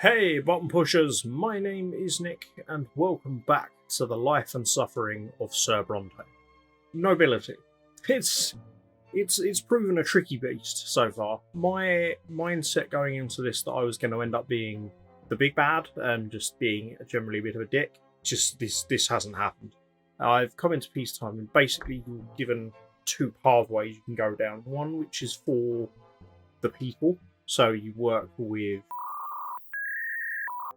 Hey, button pushers! My name is Nick, and welcome back to the life and suffering of Sir Bronte. Nobility. It's proven a tricky beast so far. My mindset going into this that I was going to end up being the big bad and just being generally a bit of a dick. Just this hasn't happened. I've come into peacetime and basically given two pathways you can go down. One which is for the people, so you work with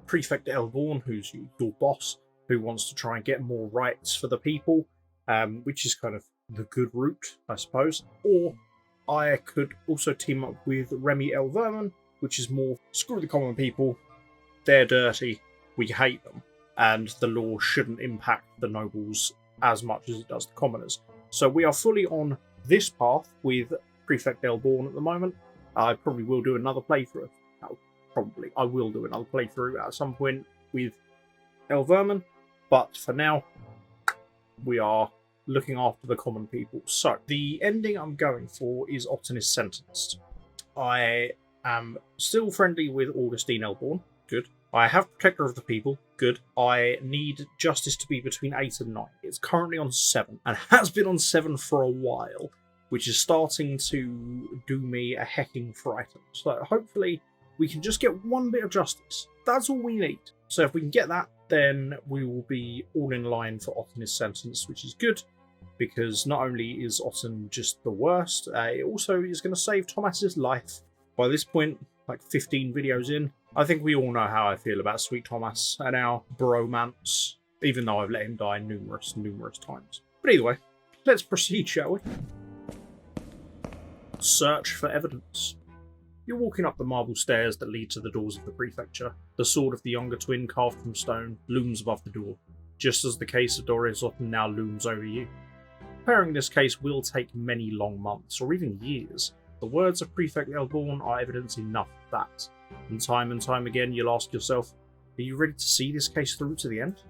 Prefect Elborn, who's your boss, who wants to try and get more rights for the people, which is kind of the good route, I suppose. Or I could also team up with Remy Elverman, which is more screw the common people, they're dirty, we hate them, and the law shouldn't impact the nobles as much as it does the commoners. So we are fully on this path with Prefect Elborn at the moment. I probably will do another playthrough. I will do another playthrough at some point with Elverman, but for now, we are looking after the common people. So, the ending I'm going for is Otten is sentenced. I am still friendly with Augustine Elborn. Good. I have Protector of the People. Good. I need justice to be between 8 and 9. It's currently on 7, and has been on 7 for a while, which is starting to do me a hecking frighten. So, hopefully we can just get one bit of justice. That's all we need. So if we can get that, then we will be all in line for Otten's sentence, which is good, because not only is Otten just the worst, it also is going to save Thomas's life. By this point, like 15 videos in, I think we all know how I feel about Sweet Thomas and our bromance, even though I've let him die numerous times. But either way, let's proceed, shall we? Search for evidence. You're walking up the marble stairs that lead to the doors of the prefecture. The sword of the younger twin, carved from stone, looms above the door, just as the case of Dorius Otten now looms over you. Preparing this case will take many long months, or even years. The words of Prefect Elborn are evidence enough of that. And time again you'll ask yourself, are you ready to see this case through to the end?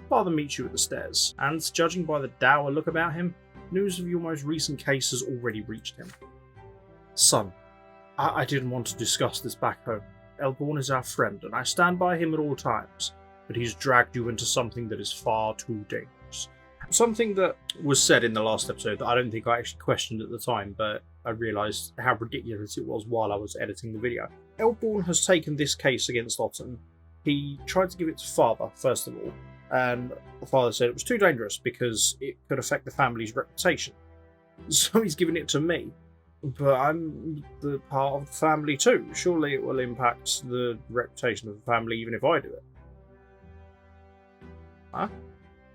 Father meets you at the stairs, and judging by the dour look about him, news of your most recent case has already reached him. Son, I didn't want to discuss this back home. Elborn is our friend, and I stand by him at all times, but he's dragged you into something that is far too dangerous. Something that was said in the last episode that I don't think I actually questioned at the time, but I realised how ridiculous it was while I was editing the video. Elborn has taken this case against Otten. He tried to give it to Father, first of all, and Father said it was too dangerous because it could affect the family's reputation. So he's given it to me. But I'm the part of the family too. Surely it will impact the reputation of the family even if I do it. Huh?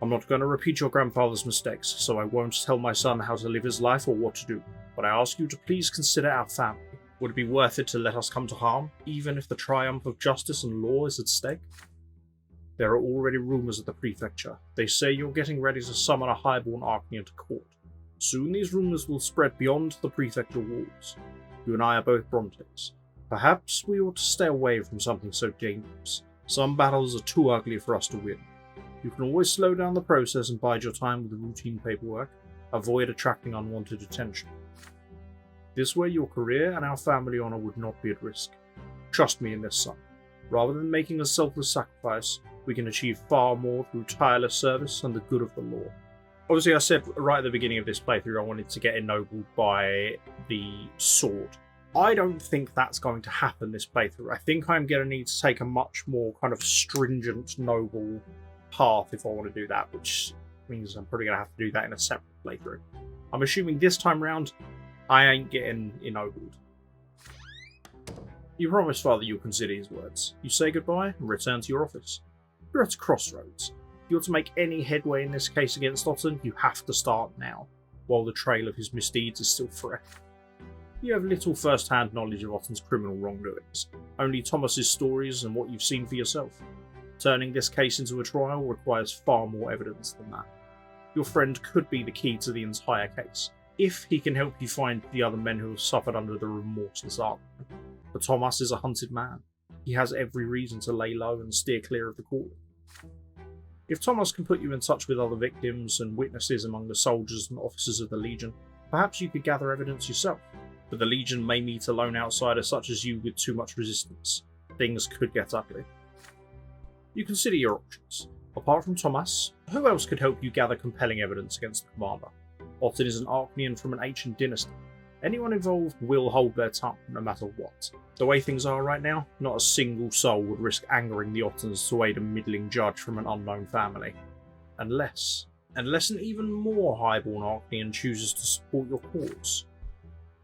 I'm not going to repeat your grandfather's mistakes, so I won't tell my son how to live his life or what to do. But I ask you to please consider our family. Would it be worth it to let us come to harm, even if the triumph of justice and law is at stake? There are already rumours at the prefecture. They say you're getting ready to summon a highborn Archnean to court. Soon these rumours will spread beyond the prefecture walls. You and I are both Brontes. Perhaps we ought to stay away from something so dangerous. Some battles are too ugly for us to win. You can always slow down the process and bide your time with the routine paperwork. Avoid attracting unwanted attention. This way your career and our family honour would not be at risk. Trust me in this, son. Rather than making a selfless sacrifice, we can achieve far more through tireless service and the good of the law. Obviously, I said right at the beginning of this playthrough I wanted to get ennobled by the sword. I don't think that's going to happen this playthrough. I think I'm going to need to take a much more kind of stringent, noble path if I want to do that, which means I'm probably going to have to do that in a separate playthrough. I'm assuming this time round, I ain't getting ennobled. You promise Father you'll consider his words. You say goodbye and return to your office. You're at a crossroads. If you're to make any headway in this case against Otten, you have to start now, while the trail of his misdeeds is still fresh. You have little first-hand knowledge of Otten's criminal wrongdoings, only Thomas's stories and what you've seen for yourself. Turning this case into a trial requires far more evidence than that. Your friend could be the key to the entire case, if he can help you find the other men who have suffered under the remorseless Archnean. But Thomas is a hunted man. He has every reason to lay low and steer clear of the court. If Thomas can put you in touch with other victims and witnesses among the soldiers and officers of the Legion, perhaps you could gather evidence yourself. But the Legion may meet a lone outsider such as you with too much resistance. things could get ugly. You consider your options. Apart from Thomas, who else could help you gather compelling evidence against the commander? Otten is an Arknian from an ancient dynasty. Anyone involved will hold their tongue, no matter what. The way things are right now, not a single soul would risk angering the Ottens to aid a middling judge from an unknown family. Unless an even more highborn Arknian chooses to support your cause.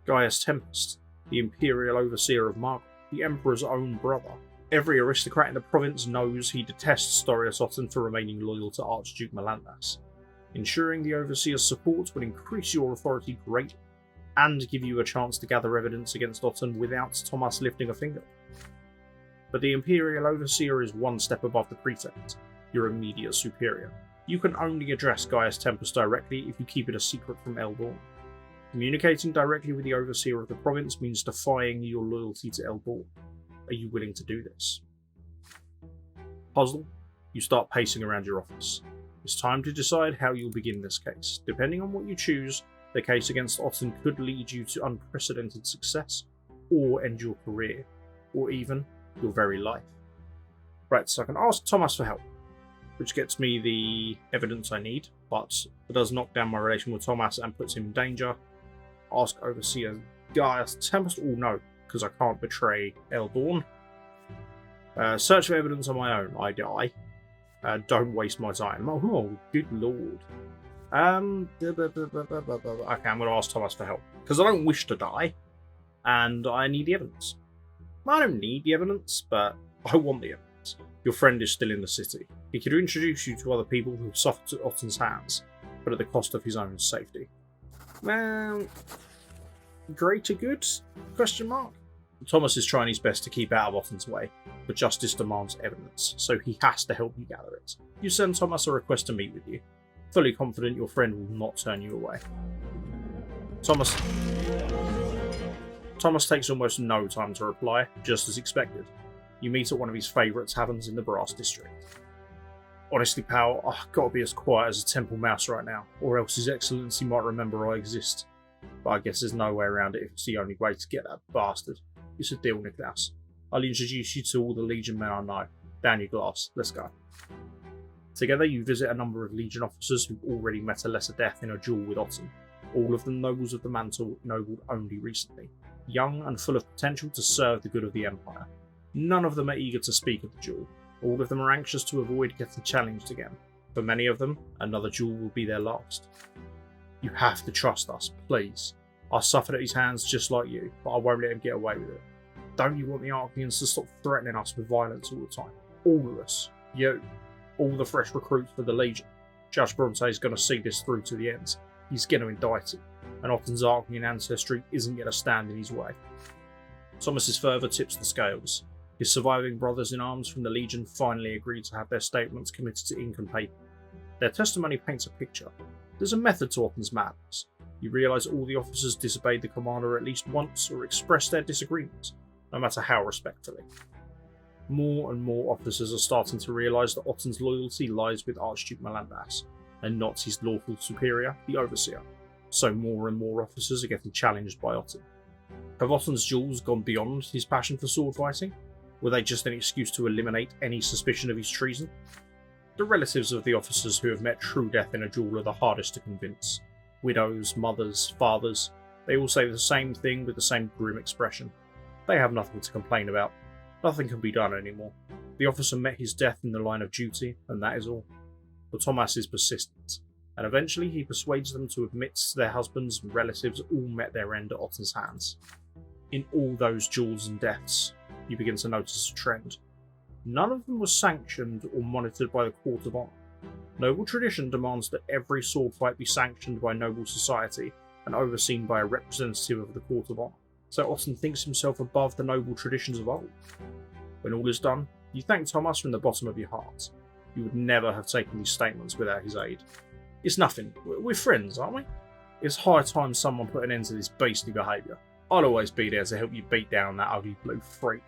Gaius Tempest, the Imperial Overseer of Margaret, the Emperor's own brother. Every aristocrat in the province knows he detests Storius Otten for remaining loyal to Archduke Melandas. Ensuring the Overseer's support will increase your authority greatly, and give you a chance to gather evidence against Otten without Thomas lifting a finger. But the Imperial Overseer is one step above the Prefect, your immediate superior. You can only address Gaius Tempest directly if you keep it a secret from Eldorn. Communicating directly with the Overseer of the province means defying your loyalty to Eldorn. Are you willing to do this? Puzzled, you start pacing around your office. It's time to decide how you'll begin this case. Depending on what you choose, the case against Otten could lead you to unprecedented success, or end your career, or even your very life. Right, so I can ask Thomas for help, which gets me the evidence I need, but it does knock down my relation with Thomas and puts him in danger. Ask Overseer Gaius Tempest. Oh no, because I can't betray Eldorn. Search for evidence on my own. I die. Don't waste my time. Oh, good lord. Okay, I'm going to ask Thomas for help, because I don't wish to die, and I need the evidence. I don't need the evidence, but I want the evidence. Your friend is still in the city. He could introduce you to other people who have suffered at Otten's hands, but at the cost of his own safety. Well, greater good? Question mark. Thomas is trying his best to keep out of Otten's way, but justice demands evidence, so he has to help you gather it. You send Thomas a request to meet with you, fully confident your friend will not turn you away. Thomas takes almost no time to reply, just as expected. You meet at one of his favourite taverns in the Brass District. Honestly, pal, I've got to be as quiet as a temple mouse right now, or else His Excellency might remember I exist. But I guess there's no way around it if it's the only way to get that bastard. It's a deal, Niklaus. I'll introduce you to all the Legion men I know. Down your glass. Let's go. Together, you visit a number of Legion officers who've already met a lesser death in a duel with Otten. All of them nobles of the mantle, ennobled only recently. Young and full of potential to serve the good of the Empire. None of them are eager to speak of the duel. All of them are anxious to avoid getting challenged again. For many of them, another duel will be their last. You have to trust us, please. I suffered at his hands just like you, but I won't let him get away with it. Don't you want the Arknians to stop threatening us with violence all the time? All of us. You. All the fresh recruits for the Legion. Judge Bronte is going to see this through to the end. He's going to indict him, and Otten's Arknian ancestry isn't going to stand in his way. Thomas's further tips the scales. His surviving brothers in arms from the Legion finally agreed to have their statements committed to ink and paper. Their testimony paints a picture. There's a method to Otten's madness. You realise all the officers disobeyed the commander at least once or expressed their disagreements, no matter how respectfully. More and more officers are starting to realise that Otten's loyalty lies with Archduke Melandas, and not his lawful superior, the Overseer. So more and more officers are getting challenged by Otten. Have Otten's duels gone beyond his passion for sword fighting? Were they just an excuse to eliminate any suspicion of his treason? The relatives of the officers who have met true death in a duel are the hardest to convince. Widows, mothers, fathers, they all say the same thing with the same grim expression. They have nothing to complain about. Nothing can be done anymore. The officer met his death in the line of duty, and that is all. But Thomas is persistent, and eventually he persuades them to admit their husbands and relatives all met their end at Otten's hands. In all those duels and deaths, you begin to notice a trend. None of them was sanctioned or monitored by the Court of Honor. Noble tradition demands that every sword fight be sanctioned by noble society and overseen by a representative of the Court of Honor. So Otten thinks himself above the noble traditions of old. When all is done, you thank Thomas from the bottom of your heart. You would never have taken these statements without his aid. It's nothing. We're friends, aren't we? It's high time someone put an end to this beastly behaviour. I'll always be there to help you beat down that ugly blue freak.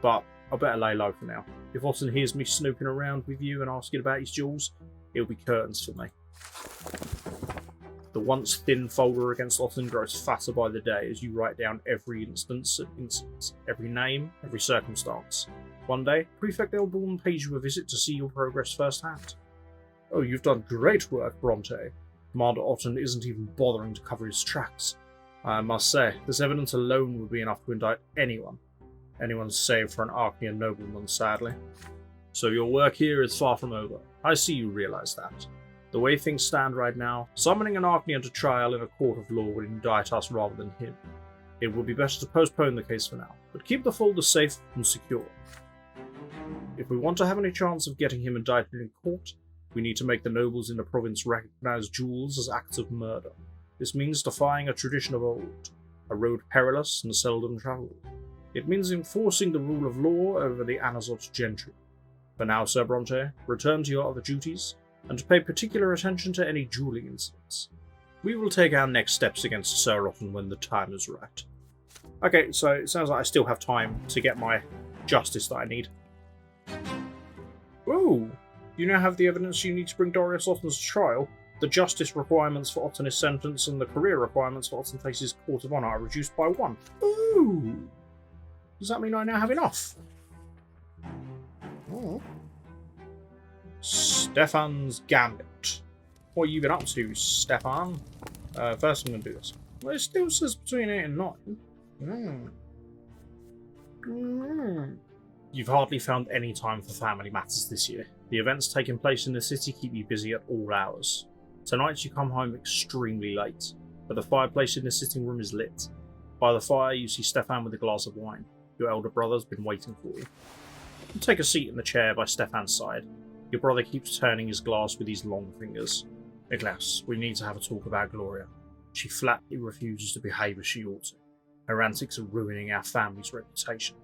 But I better lay low for now. If Otten hears me snooping around with you and asking about his duels, it'll be curtains for me. The once thin folder against Otten grows fatter by the day as you write down every instance, every name, every circumstance. One day, Prefect Elborn pays you a visit to see your progress firsthand. Oh, you've done great work, Bronte. Commander Otten isn't even bothering to cover his tracks. I must say, this evidence alone would be enough to indict anyone. Anyone save for an Arknian nobleman, sadly. So your work here is far from over. I see you realise that. The way things stand right now, summoning an Arknian to trial in a court of law would indict us rather than him. It would be better to postpone the case for now, but keep the folder safe and secure. If we want to have any chance of getting him indicted in court, we need to make the nobles in the province recognise duels as acts of murder. This means defying a tradition of old, a road perilous and seldom travelled. It means enforcing the rule of law over the Anazot gentry. For now, Sir Bronte, return to your other duties, and pay particular attention to any duelling incidents. We will take our next steps against Sir Otten when the time is right. Okay, so it sounds like I still have time to get my justice that I need. Ooh! You now have the evidence you need to bring Dorius Otten's trial. The justice requirements for Otten is sentence and the career requirements for Otten faces Court of Honour are reduced by 1. Ooh! Does that mean I now have enough? Oh. Stefan's Gambit. What have you been up to, Stefan? First I'm going to do this. Well, it still says between 8 and 9. You've hardly found any time for family matters this year. The events taking place in the city keep you busy at all hours. Tonight you come home extremely late, but the fireplace in the sitting room is lit. By the fire you see Stefan with a glass of wine. Your elder brother's been waiting for you. You take a seat in the chair by Stefan's side. Your brother keeps turning his glass with his long fingers. Niklas, we need to have a talk about Gloria. She flatly refuses to behave as she ought to. Her antics are ruining our family's reputation.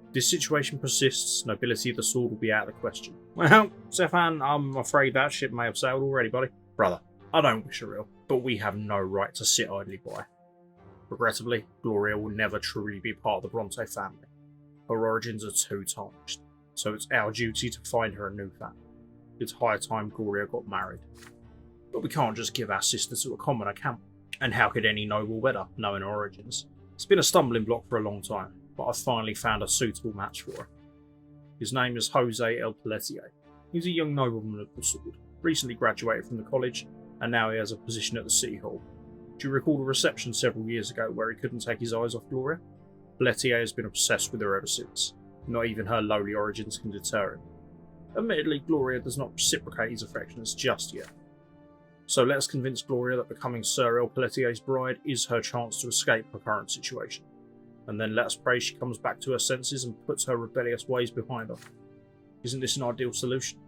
If this situation persists, nobility of the sword will be out of the question. Well, Stefan, I'm afraid that ship may have sailed already, buddy. Brother, I don't wish her ill, but we have no right to sit idly by. Regrettably, Gloria will never truly be part of the Bronte family. Her origins are too tarnished, so it's our duty to find her a new family. It's high time Gloria got married. But we can't just give our sister to a commoner, can we? And how could any noble wed her, knowing her origins? It's been a stumbling block for a long time, but I've finally found a suitable match for her. His name is Jose El Pelletier. He's a young nobleman of the sword, recently graduated from the college, and now he has a position at the City Hall. Do you recall the reception several years ago where he couldn't take his eyes off Gloria? Pelletier has been obsessed with her ever since. Not even her lowly origins can deter him. Admittedly, Gloria does not reciprocate his affections just yet. So let us convince Gloria that becoming Sir El Pelletier's bride is her chance to escape her current situation. And then let us pray she comes back to her senses and puts her rebellious ways behind her. Isn't this an ideal solution?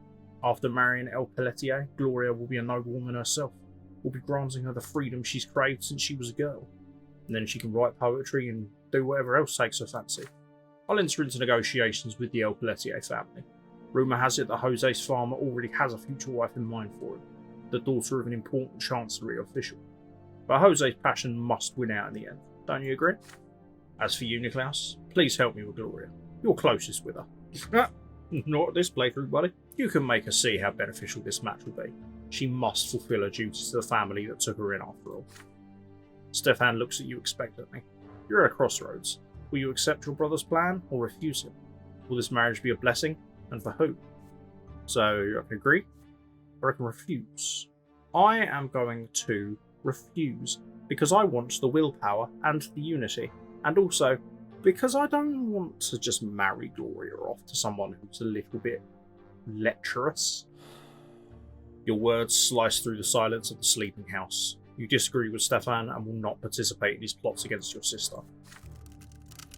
After marrying El Pelletier, Gloria will be a noblewoman herself. We'll be granting her the freedom she's craved since she was a girl. And then she can write poetry and do whatever else takes her fancy. I'll enter into negotiations with the El Pelletier family. Rumour has it that Jose's farmer already has a future wife in mind for him, the daughter of an important chancery official. But Jose's passion must win out in the end, don't you agree? As for you, Niklas, please help me with Gloria. You're closest with her. Not this playthrough, buddy. You can make her see how beneficial this match will be. She must fulfil her duties to the family that took her in after all. Stefan looks at you expectantly. You're at a crossroads. Will you accept your brother's plan or refuse him? Will this marriage be a blessing? And for who? So, you can agree? Or I can refuse. I am going to refuse because I want the willpower and the unity, and also because I don't want to just marry Gloria off to someone who's a little bit lecherous. Your words slice through the silence of the sleeping house. You disagree with Stefan and will not participate in his plots against your sister.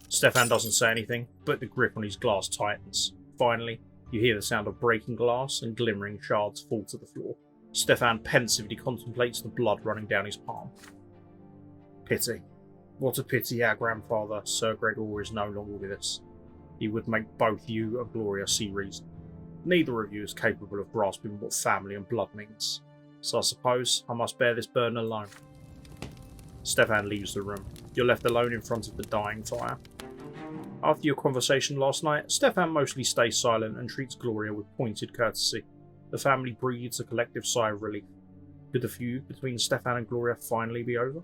Stefan doesn't say anything, but the grip on his glass tightens. Finally, you hear the sound of breaking glass and glimmering shards fall to the floor. Stefan pensively contemplates the blood running down his palm. Pity. What a pity our grandfather, Sir Gregor, is no longer with us. He would make both you and Gloria see reason. Neither of you is capable of grasping what family and blood means. So I suppose I must bear this burden alone. Stefan leaves the room. You're left alone in front of the dying fire. After your conversation last night, Stefan mostly stays silent and treats Gloria with pointed courtesy. The family breathes a collective sigh of relief. Could the feud between Stefan and Gloria finally be over?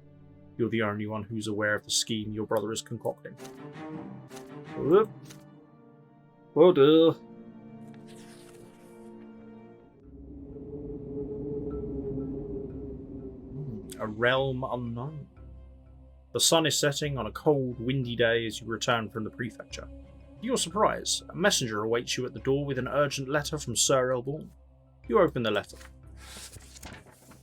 You're the only one who's aware of the scheme your brother is concocting. Whoop. Oh dear. A realm unknown. The sun is setting on a cold, windy day as you return from the prefecture. To your surprise, a messenger awaits you at the door with an urgent letter from Sir Elborn. You open the letter.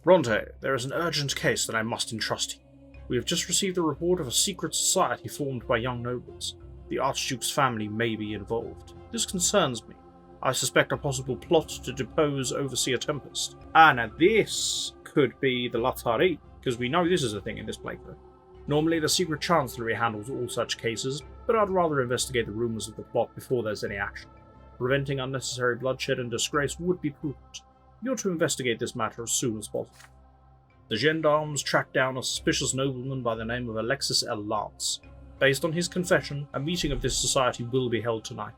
Bronte, there is an urgent case that I must entrust to you. We have just received a report of a secret society formed by young nobles. The Archduke's family may be involved. This concerns me. I suspect a possible plot to depose Overseer Tempest. Now this could be the Latari, because we know this is a thing in this playthrough. Normally the Secret Chancellery handles all such cases, but I'd rather investigate the rumours of the plot before there's any action. Preventing unnecessary bloodshed and disgrace would be prudent. You're to investigate this matter as soon as possible. The gendarmes tracked down a suspicious nobleman by the name of Alexis L. Lance. Based on his confession, a meeting of this society will be held tonight.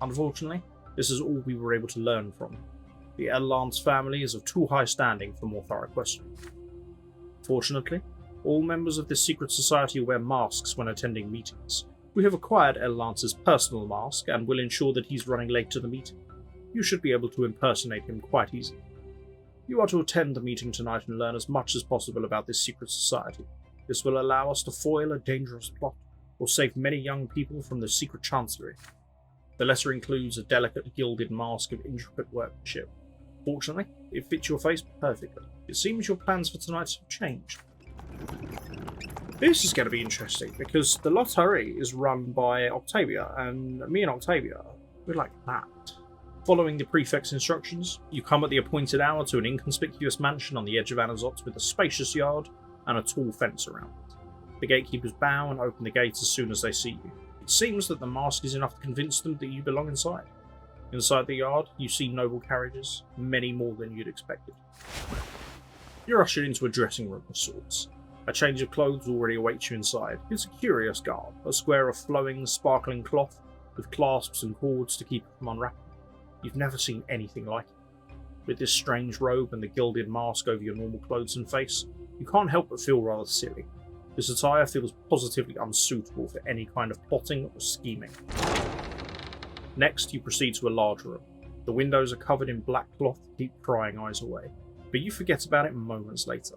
Unfortunately, this is all we were able to learn from him. The L. Lance family is of too high standing for more thorough questioning. Fortunately, all members of this secret society wear masks when attending meetings. We have acquired L. Lance's personal mask and will ensure that he's running late to the meeting. You should be able to impersonate him quite easily. You are to attend the meeting tonight and learn as much as possible about this secret society. This will allow us to foil a dangerous plot, or save many young people from the secret chancellery. The letter includes a delicate gilded mask of intricate workmanship. Fortunately, it fits your face perfectly. It seems your plans for tonight have changed. This is going to be interesting, because the lottery is run by Octavia, and me and Octavia, we're like that. Following the prefect's instructions, you come at the appointed hour to an inconspicuous mansion on the edge of Anazot with a spacious yard and a tall fence around it. The gatekeepers bow and open the gates as soon as they see you. It seems that the mask is enough to convince them that you belong inside. Inside the yard, you see noble carriages, many more than you'd expected. You're ushered into a dressing room of sorts. A change of clothes already awaits you inside. It's a curious garb, a square of flowing, sparkling cloth with clasps and cords to keep it from unwrapping. You've never seen anything like it. With this strange robe and the gilded mask over your normal clothes and face, you can't help but feel rather silly. This attire feels positively unsuitable for any kind of plotting or scheming. Next, you proceed to a large room. The windows are covered in black cloth to keep prying eyes away, but you forget about it moments later.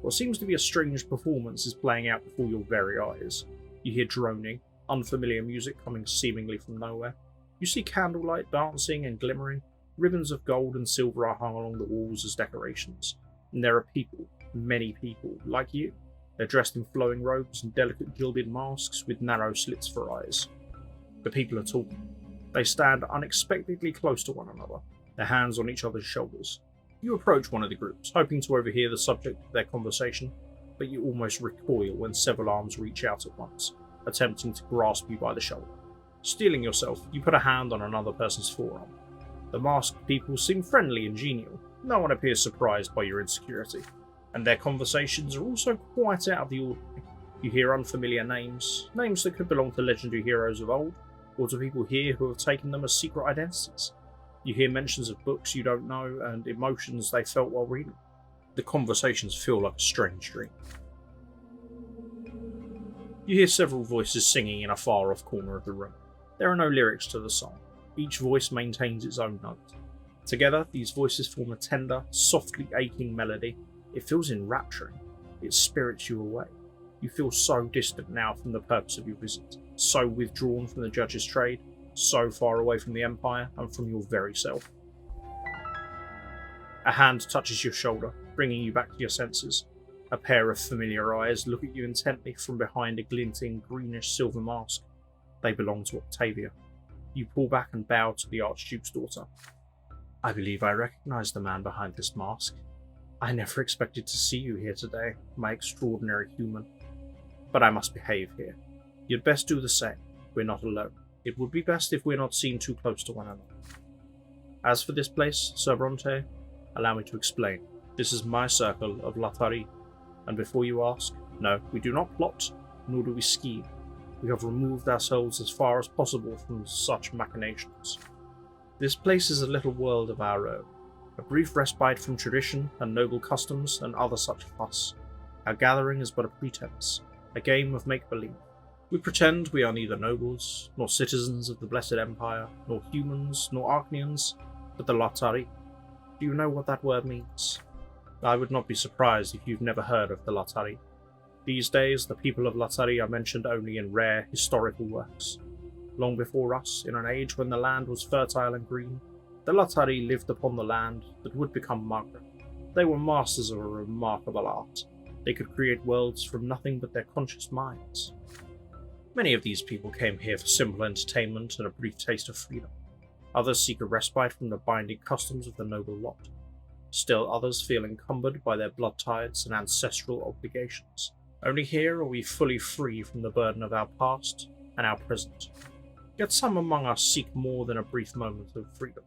What seems to be a strange performance is playing out before your very eyes. You hear droning, unfamiliar music coming seemingly from nowhere. You see candlelight dancing and glimmering. Ribbons of gold and silver are hung along the walls as decorations. And there are people, many people, like you. They're dressed in flowing robes and delicate gilded masks with narrow slits for eyes. The people are talking. They stand unexpectedly close to one another, their hands on each other's shoulders. You approach one of the groups, hoping to overhear the subject of their conversation, but you almost recoil when several arms reach out at once, attempting to grasp you by the shoulder. Steeling yourself, you put a hand on another person's forearm. The masked people seem friendly and genial. No one appears surprised by your insecurity, and their conversations are also quite out of the ordinary. You hear unfamiliar names, names that could belong to legendary heroes of old, or to people here who have taken them as secret identities. You hear mentions of books you don't know and emotions they felt while reading. The conversations feel like a strange dream. You hear several voices singing in a far-off corner of the room. There are no lyrics to the song. Each voice maintains its own note. Together, these voices form a tender, softly aching melody. It feels enrapturing. It spirits you away. You feel so distant now from the purpose of your visit, so withdrawn from the judge's trade, so far away from the Empire and from your very self. A hand touches your shoulder, bringing you back to your senses. A pair of familiar eyes look at you intently from behind a glinting greenish-silver mask. They belong to Octavia. You pull back and bow to the Archduke's daughter. I believe I recognize the man behind this mask. I never expected to see you here today, my extraordinary human. But I must behave here. You'd best do the same. We're not alone. It would be best if we're not seen too close to one another. As for this place, Sir Bronte, allow me to explain. This is my circle of Latari, and before you ask, no, we do not plot, nor do we scheme. We have removed ourselves as far as possible from such machinations. This place is a little world of our own, A brief respite from tradition and noble customs and other such fuss. Our gathering is but a pretense, a game of make-believe. We pretend we are neither nobles, nor citizens of the Blessed Empire, nor humans, nor Archnians, but the Latari. Do you know what that word means? I would not be surprised if you've never heard of the Latari. These days, the people of Latari are mentioned only in rare historical works. Long before us, in an age when the land was fertile and green, the Latari lived upon the land that would become Magra. They were masters of a remarkable art. They could create worlds from nothing but their conscious minds. Many of these people came here for simple entertainment and a brief taste of freedom. Others seek a respite from the binding customs of the noble lot. Still others feel encumbered by their blood ties and ancestral obligations. Only here are we fully free from the burden of our past and our present. Yet some among us seek more than a brief moment of freedom.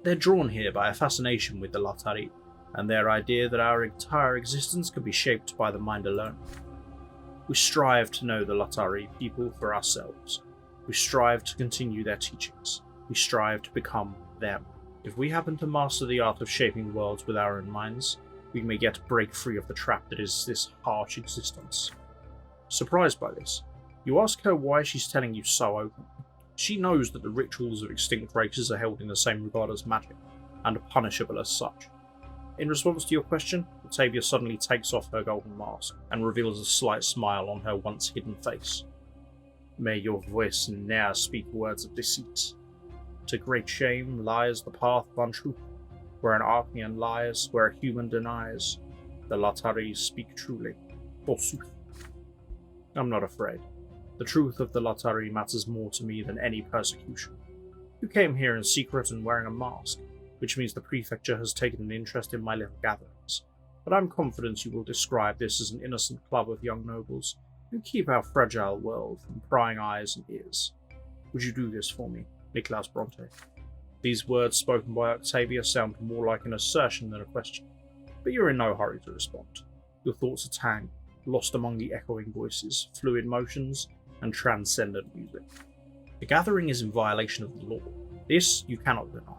They're drawn here by a fascination with the Latari, and their idea that our entire existence can be shaped by the mind alone. We strive to know the Latari people for ourselves. We strive to continue their teachings. We strive to become them. If we happen to master the art of shaping worlds with our own minds, we may yet break free of the trap that is this harsh existence. Surprised by this, you ask her why she's telling you so openly. She knows that the rituals of extinct races are held in the same regard as magic, and are punishable as such. In response to your question, Octavia suddenly takes off her golden mask, and reveals a slight smile on her once hidden face. May your voice ne'er speak words of deceit. To great shame lies the path of untruth. Where an Archnian lies, where a human denies, the Latari speak truly, forsooth. I'm not afraid. The truth of the Latari matters more to me than any persecution. You came here in secret and wearing a mask, which means the prefecture has taken an interest in my little gatherings. But I'm confident you will describe this as an innocent club of young nobles who keep our fragile world from prying eyes and ears. Would you do this for me, Niklaus Bronte? These words spoken by Octavia sound more like an assertion than a question, but you're in no hurry to respond. Your thoughts are tangled, lost among the echoing voices, fluid motions, and transcendent music. The gathering is in violation of the law. This you cannot deny.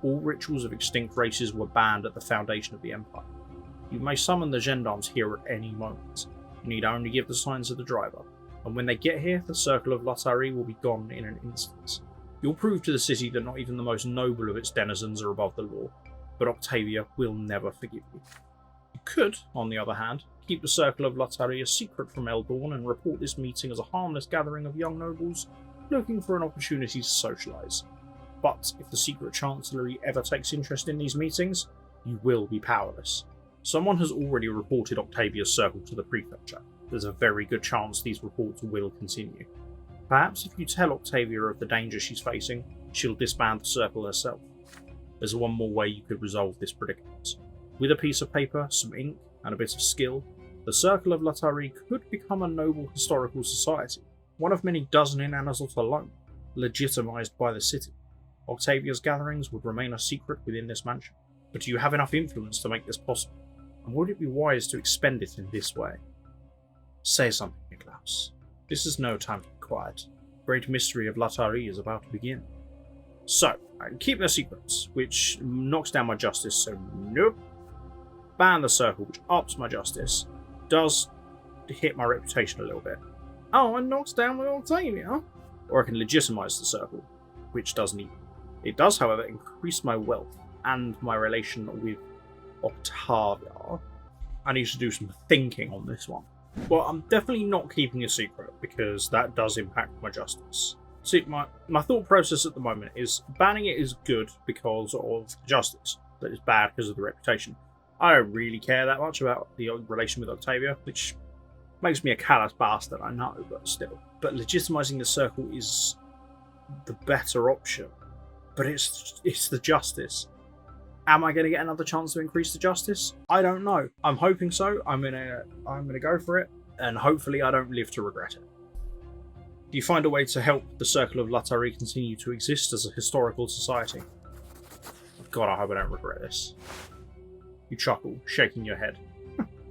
All rituals of extinct races were banned at the foundation of the Empire. You may summon the gendarmes here at any moment. You need only give the signs to the driver, and when they get here, the circle of Latari will be gone in an instant. You'll prove to the city that not even the most noble of its denizens are above the law, but Octavia will never forgive you. You could, on the other hand, keep the circle of Latari a secret from Eldorn and report this meeting as a harmless gathering of young nobles looking for an opportunity to socialise. But if the secret chancellery ever takes interest in these meetings, you will be powerless. Someone has already reported Octavia's circle to the prefecture. There's a very good chance these reports will continue. Perhaps if you tell Octavia of the danger she's facing, she'll disband the circle herself. There's one more way you could resolve this predicament. With a piece of paper, some ink, and a bit of skill, the Circle of Latari could become a noble historical society, one of many dozen in Anazot alone, legitimised by the city. Octavia's gatherings would remain a secret within this mansion. But do you have enough influence to make this possible? And would it be wise to expend it in this way? Say something, Niklaus. This is no time to be quiet. The great mystery of Latari is about to begin. So, I can keep their secrets, which knocks down my justice, so nope. Ban the circle, which ups my justice, does hit my reputation a little bit. Oh, and knocks down my Octavia. Or I can legitimise the circle, which does neither. It does, however, increase my wealth and my relation with Octavia. I need to do some thinking on this one. Well, I'm definitely not keeping a secret, because that does impact my justice. See, my thought process at the moment is banning it is good because of justice, but it's bad because of the reputation. I don't really care that much about the relation with Octavia, which makes me a callous bastard, I know, but still. But legitimising the circle is the better option, but it's the justice. Am I going to get another chance to increase the justice? I don't know. I'm hoping so. I'm gonna go for it, and hopefully I don't live to regret it. Do you find a way to help the Circle of Latari continue to exist as a historical society? God, I hope I don't regret this. You chuckle, shaking your head.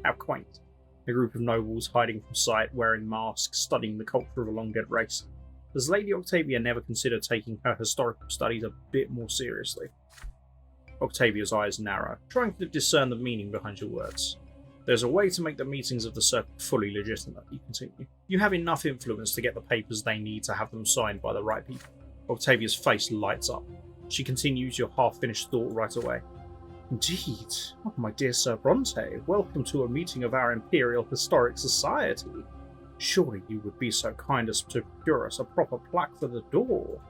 How quaint. A group of nobles hiding from sight, wearing masks, studying the culture of a long-dead race. Does Lady Octavia never consider taking her historical studies a bit more seriously? Octavia's eyes narrow, trying to discern the meaning behind your words. There's a way to make the meetings of the Circle fully legitimate, you continue. You have enough influence to get the papers they need to have them signed by the right people. Octavia's face lights up. She continues your half-finished thought right away. Indeed. Oh, my dear Sir Bronte, welcome to a meeting of our Imperial Historic Society. Surely you would be so kind as to procure us a proper plaque for the door.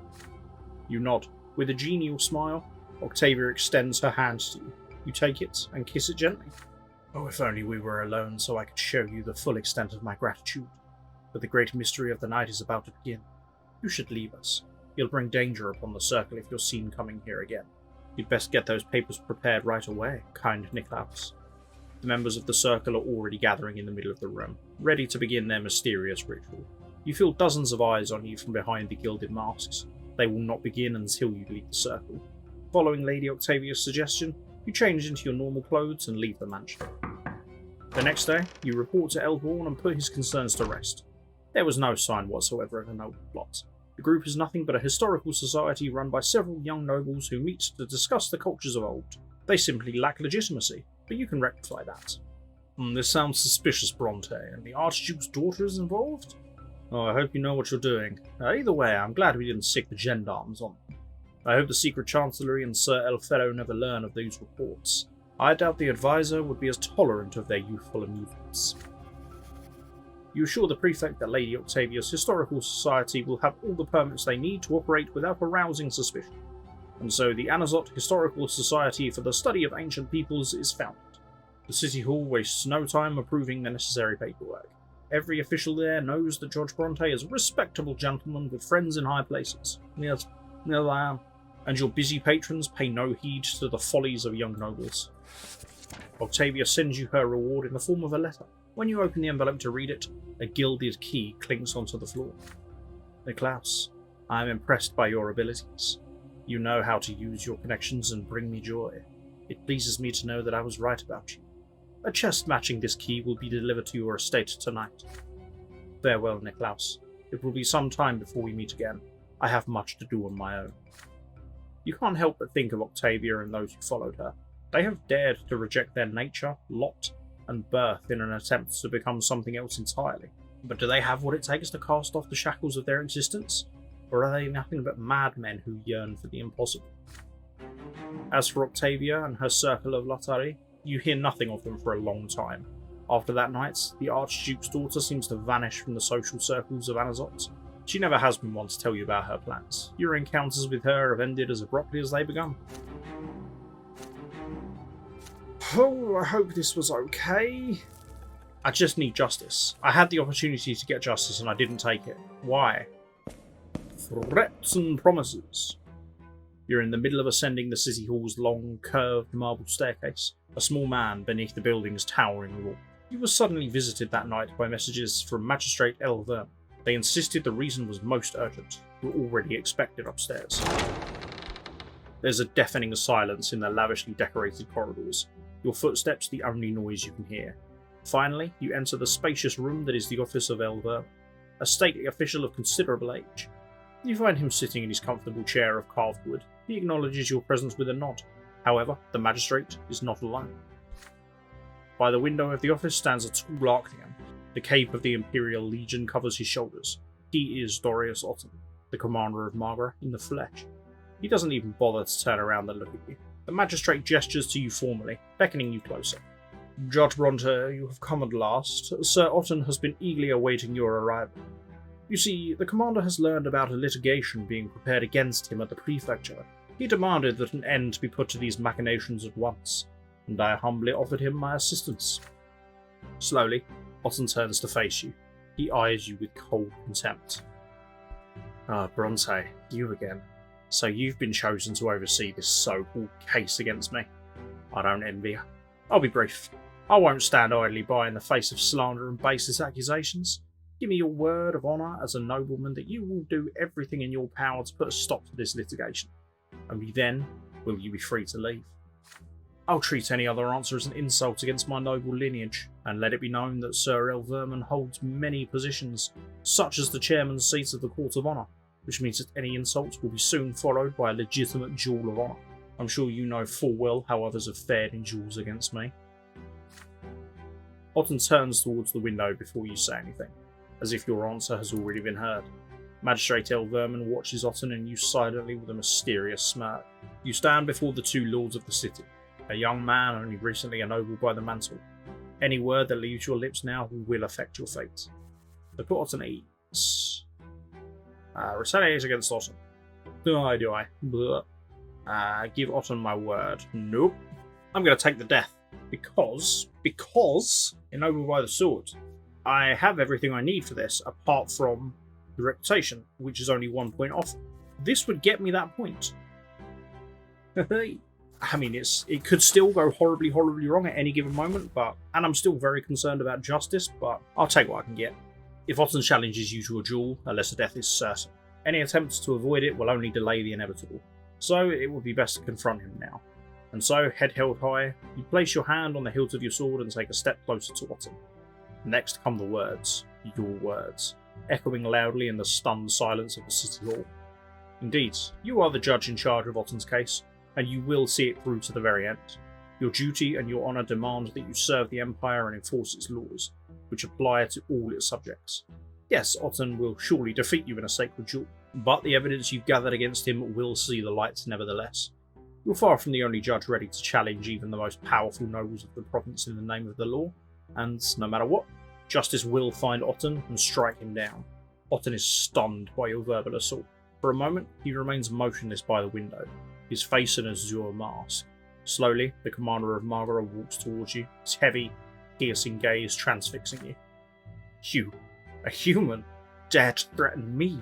You nod. With a genial smile, Octavia extends her hand to you. You take it and kiss it gently. Oh, if only we were alone so I could show you the full extent of my gratitude. But the great mystery of the night is about to begin. You should leave us. You'll bring danger upon the Circle if you're seen coming here again. You'd best get those papers prepared right away, kind Niklaus. The members of the Circle are already gathering in the middle of the room, ready to begin their mysterious ritual. You feel dozens of eyes on you from behind the gilded masks. They will not begin until you leave the Circle. Following Lady Octavia's suggestion, you change into your normal clothes and leave the mansion. The next day, you report to Elborn and put his concerns to rest. There was no sign whatsoever of a noble plot. The group is nothing but a historical society run by several young nobles who meet to discuss the cultures of old. They simply lack legitimacy, but you can rectify that. This sounds suspicious, Bronte, and the Archduke's daughter is involved? Oh, I hope you know what you're doing. Either way, I'm glad we didn't sick the gendarmes on them. I hope the Secret Chancellery and Sir Elfero never learn of these reports. I doubt the advisor would be as tolerant of their youthful amusements. You assure the Prefect that Lady Octavia's Historical Society will have all the permits they need to operate without arousing suspicion, and so the Anazot Historical Society for the Study of Ancient Peoples is founded. The City Hall wastes no time approving the necessary paperwork. Every official there knows that George Bronte is a respectable gentleman with friends in high places. Yes, I am. And your busy patrons pay no heed to the follies of young nobles. Octavia sends you her reward in the form of a letter. When you open the envelope to read it, a gilded key clinks onto the floor. Niklaus, I am impressed by your abilities. You know how to use your connections and bring me joy. It pleases me to know that I was right about you. A chest matching this key will be delivered to your estate tonight. Farewell, Niklaus. It will be some time before we meet again. I have much to do on my own. You can't help but think of Octavia and those who followed her. They have dared to reject their nature, lot, and birth in an attempt to become something else entirely. But do they have what it takes to cast off the shackles of their existence? Or are they nothing but madmen who yearn for the impossible? As for Octavia and her circle of Latari, you hear nothing of them for a long time. After that night, the Archduke's daughter seems to vanish from the social circles of Anazot. She never has been one to tell you about her plans. Your encounters with her have ended as abruptly as they began. Oh, I hope this was okay. I just need justice. I had the opportunity to get justice and I didn't take it. Why? Threats and promises. You're in the middle of ascending the City Hall's long, curved marble staircase, a small man beneath the building's towering wall. You were suddenly visited that night by messages from Magistrate Elverm. They insisted the reason was most urgent. You were already expected upstairs. There's a deafening silence in the lavishly decorated corridors, your footsteps the only noise you can hear. Finally, you enter the spacious room that is the office of Elverm, a stately official of considerable age. You find him sitting in his comfortable chair of carved wood. He acknowledges your presence with a nod. However, the magistrate is not alone. By the window of the office stands a tall Arclean. The cape of the Imperial Legion covers his shoulders. He is Dorius Otton, the commander of Margra in the flesh. He doesn't even bother to turn around and look at you. The magistrate gestures to you formally, beckoning you closer. Judge Bronte, you have come at last. Sir Otton has been eagerly awaiting your arrival. You see, the commander has learned about a litigation being prepared against him at the prefecture. He demanded that an end be put to these machinations at once, and I humbly offered him my assistance. Slowly, Otton turns to face you. He eyes you with cold contempt. Ah, Bronte, you again. So you've been chosen to oversee this so-called case against me. I don't envy you. I'll be brief. I won't stand idly by in the face of slander and baseless accusations. Give me your word of honour as a nobleman that you will do everything in your power to put a stop to this litigation. Only then will you be free to leave. I'll treat any other answer as an insult against my noble lineage, and let it be known that Sir Elverman holds many positions, such as the chairman's seat of the Court of Honour, which means that any insult will be soon followed by a legitimate duel of honour. I'm sure you know full well how others have fared in duels against me. Otten turns towards the window before you say anything, as if your answer has already been heard. Magistrate Elverman watches Otten and you silently with a mysterious smirk. You stand before the two lords of the city, a young man only recently ennobled by the mantle. Any word that leaves your lips now will affect your fate. So put Otten at ease. Retaliate against Otten. Do I? Give Otten my word. Nope. I'm going to take the death. Because, ennobled by the sword, I have everything I need for this, apart from the reputation, which is only 1 point off. This would get me that point. I mean, it could still go horribly wrong at any given moment, and I'm still very concerned about justice, but I'll take what I can get. If Otten challenges you to a duel, a lesser death is certain. Any attempts to avoid it will only delay the inevitable, so it would be best to confront him now. And so, head held high, you place your hand on the hilt of your sword and take a step closer to Otten. Next come the words, your words, echoing loudly in the stunned silence of the city hall. Indeed, you are the judge in charge of Otten's case, and you will see it through to the very end. Your duty and your honour demand that you serve the Empire and enforce its laws, which apply to all its subjects. Yes, Otten will surely defeat you in a sacred duel, but the evidence you've gathered against him will see the light nevertheless. You're far from the only judge ready to challenge even the most powerful nobles of the province in the name of the law, and no matter what, justice will find Otten and strike him down. Otten is stunned by your verbal assault. For a moment, he remains motionless by the window, his face an azure mask. Slowly, the commander of Margara walks towards you, his heavy, piercing gaze transfixing you. You, a human, dare to threaten me?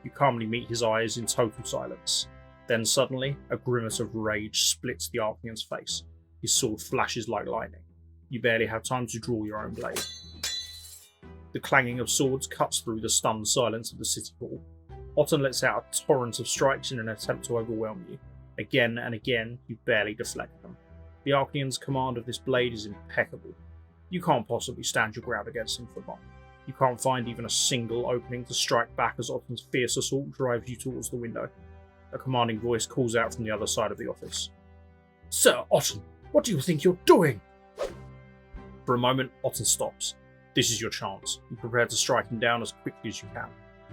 You calmly meet his eyes in total silence. Then suddenly, a grimace of rage splits the Archaean's face. His sword flashes like lightning. You barely have time to draw your own blade. The clanging of swords cuts through the stunned silence of the city hall. Otten lets out a torrent of strikes in an attempt to overwhelm you. Again and again, you barely deflect them. The Archaean's command of this blade is impeccable. You can't possibly stand your ground against him for long. You can't find even a single opening to strike back as Otten's fierce assault drives you towards the window. A commanding voice calls out from the other side of the office. Sir Otten, what do you think you're doing? For a moment, Otten stops. This is your chance. You prepare to strike him down as quickly as you can.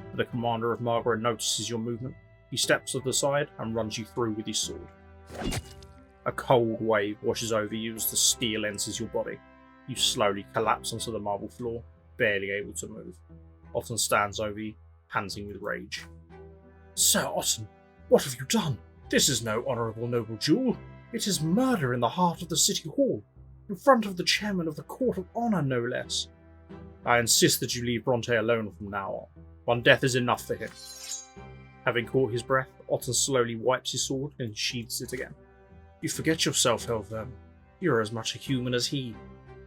But the commander of Margara notices your movement. He steps to the side and runs you through with his sword. A cold wave washes over you as the steel enters your body. You slowly collapse onto the marble floor, barely able to move. Otten stands over you, panting with rage. Sir Otten, what have you done? This is no honourable noble duel. It is murder in the heart of the city hall, in front of the chairman of the Court of Honour, no less. I insist that you leave Bronte alone from now on. One death is enough for him. Having caught his breath, Otten slowly wipes his sword and sheathes it again. You forget yourself, Elverman. You're as much a human as he.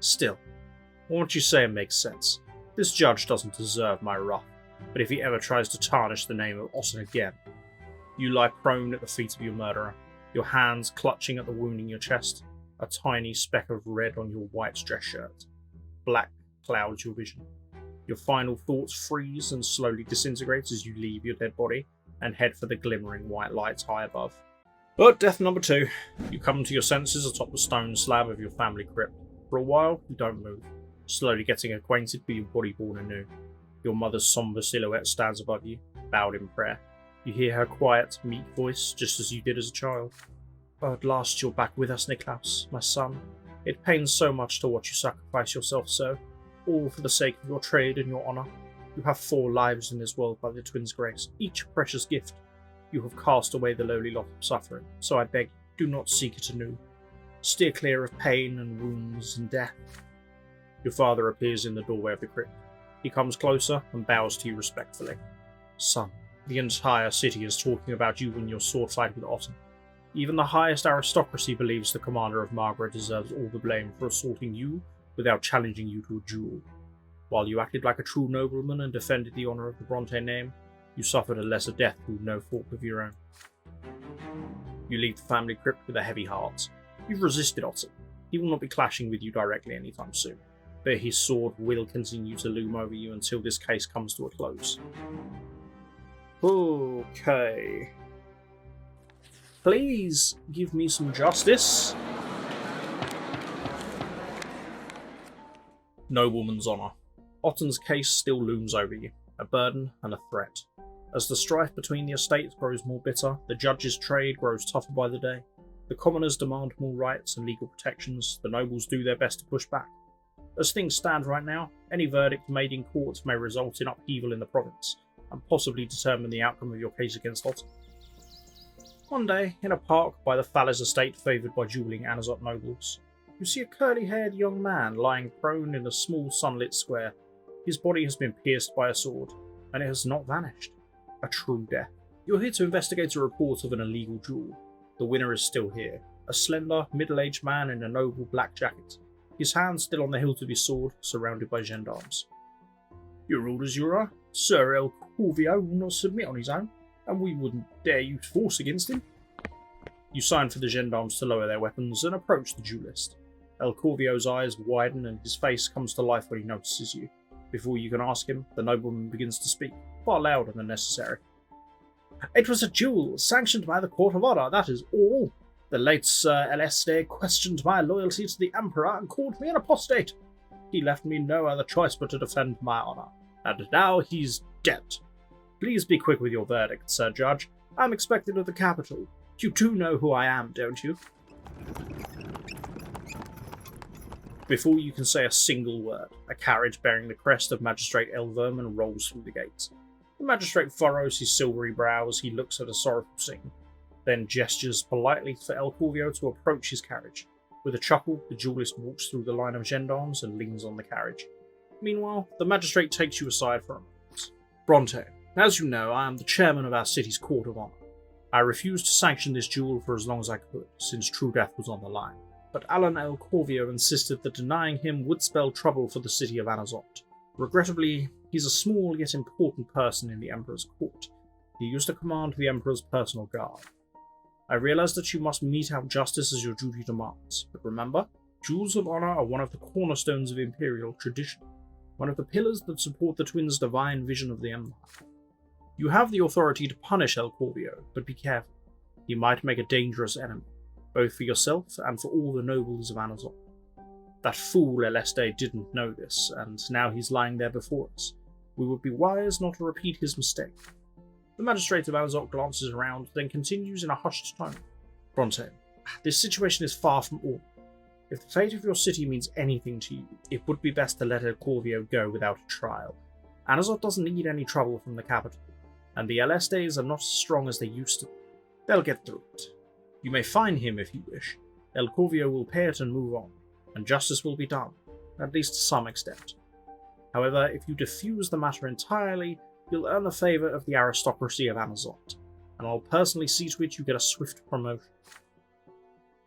Still, what you say makes sense. This judge doesn't deserve my wrath, but if he ever tries to tarnish the name of Otten again... You lie prone at the feet of your murderer, your hands clutching at the wound in your chest, a tiny speck of red on your white dress shirt. Black clouds your vision. Your final thoughts freeze and slowly disintegrate as you leave your dead body and head for the glimmering white lights high above. But death number 2. You come to your senses atop the stone slab of your family crypt. For a while, you don't move, slowly getting acquainted with your body born anew. Your mother's sombre silhouette stands above you, bowed in prayer. You hear her quiet, meek voice, just as you did as a child. Oh, at last you're back with us, Niklaus, my son. It pains so much to watch you sacrifice yourself so, all for the sake of your trade and your honour. You have 4 lives in this world by the twins' grace, each a precious gift. You have cast away the lowly lot of suffering, so I beg you, do not seek it anew. Steer clear of pain and wounds and death. Your father appears in the doorway of the crypt. He comes closer and bows to you respectfully. Son, the entire city is talking about you and your sword fight with Otten. Even the highest aristocracy believes the commander of Margara deserves all the blame for assaulting you without challenging you to a duel. While you acted like a true nobleman and defended the honour of the Bronte name, you suffered a lesser death through no fault of your own. You leave the family crypt with a heavy heart. You've resisted Otten. He will not be clashing with you directly anytime soon, but his sword will continue to loom over you until this case comes to a close. Okay. Please give me some justice. Nobleman's honour. Otton's case still looms over you, a burden and a threat. As the strife between the estates grows more bitter, the judge's trade grows tougher by the day. The commoners demand more rights and legal protections, the nobles do their best to push back. As things stand right now, any verdict made in courts may result in upheaval in the province, and possibly determine the outcome of your case against Otton. One day, in a park by the Fallis estate favoured by duelling Anazot nobles, you see a curly-haired young man lying prone in a small sunlit square. His body has been pierced by a sword, and it has not vanished. A true death. You're here to investigate a report of an illegal duel. The winner is still here, a slender, middle-aged man in a noble black jacket, his hand still on the hilt of his sword, surrounded by gendarmes. Your orders, Your Honour. Sir El Corvio will not submit on his own, and we wouldn't dare use force against him. You sign for the gendarmes to lower their weapons and approach the duellist. El Corvio's eyes widen and his face comes to life when he notices you. Before you can ask him, the nobleman begins to speak, far louder than necessary. It was a duel sanctioned by the Court of Honor, that is all. The late Sir Eleste questioned my loyalty to the Emperor and called me an apostate. He left me no other choice but to defend my honour, and now he's dead. Please be quick with your verdict, Sir Judge. I'm expected at the capital. You do know who I am, don't you? Before you can say a single word, a carriage bearing the crest of Magistrate El Verman rolls through the gates. The magistrate furrows his silvery brow as he looks at a sorrowful scene, then gestures politely for El Corvio to approach his carriage. With a chuckle, the duellist walks through the line of gendarmes and leans on the carriage. Meanwhile, the magistrate takes you aside for a moment. Bronte, as you know, I am the chairman of our city's Court of Honor. I refused to sanction this duel for as long as I could, since true death was on the line. But Alan El Corvio insisted that denying him would spell trouble for the city of Anazot. Regrettably, he's a small yet important person in the Emperor's court. He used to command the Emperor's personal guard. I realize that you must mete out justice as your duty demands, but remember, duels of honor are one of the cornerstones of imperial tradition, one of the pillars that support the twins' divine vision of the Empire. You have the authority to punish El Corvio, but be careful. He might make a dangerous enemy, both for yourself and for all the nobles of Anazot. That fool Eleste didn't know this, and now he's lying there before us. We would be wise not to repeat his mistake. The magistrate of Anazot glances around, then continues in a hushed tone. Bronte, this situation is far from all. If the fate of your city means anything to you, it would be best to let El Corvio go without a trial. Anazot doesn't need any trouble from the capital, and the Elestes are not as strong as they used to be. They'll get through it. You may fine him if you wish. El Corvio will pay it and move on, and justice will be done, at least to some extent. However, if you diffuse the matter entirely, you'll earn the favour of the aristocracy of Anazot, and I'll personally see to it you get a swift promotion.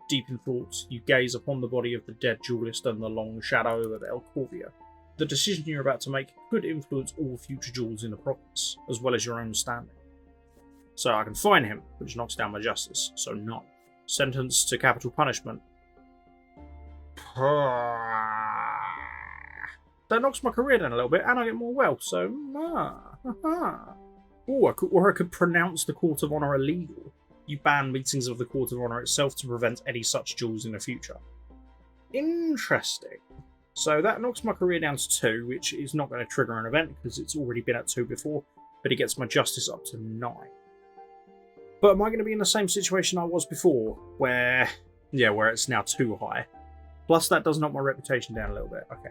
Deep in thought, you gaze upon the body of the dead duellist and the long shadow of El Corvio. The decision you're about to make could influence all future duels in the province, as well as your own standing. So I can fine him, which knocks down my justice, so none. Sentenced to capital punishment. That knocks my career down a little bit, and I get more wealth, so or I could pronounce the Court of Honor illegal. You ban meetings of the Court of Honor itself to prevent any such duels in the future. Interesting. So that knocks my career down to 2, which is not going to trigger an event because it's already been at 2 before, but it gets my justice up to 9. But am I going to be in the same situation I was before, where it's now too high? Plus that does knock my reputation down a little bit. Okay.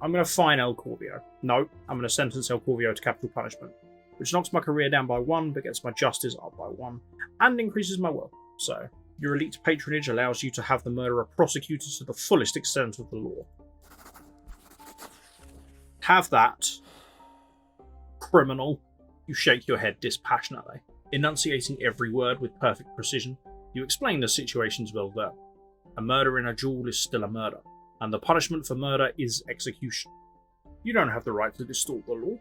I'm going to fine El Corvio. No, I'm going to sentence El Corvio to capital punishment, which knocks my career down by 1, but gets my justice up by 1, and increases my wealth. So, your elite patronage allows you to have the murderer prosecuted to the fullest extent of the law. Have that, criminal. You shake your head dispassionately, enunciating every word with perfect precision. You explain the situation to El Verman. A murder in a duel is still a murder, and the punishment for murder is execution. You don't have the right to distort the law.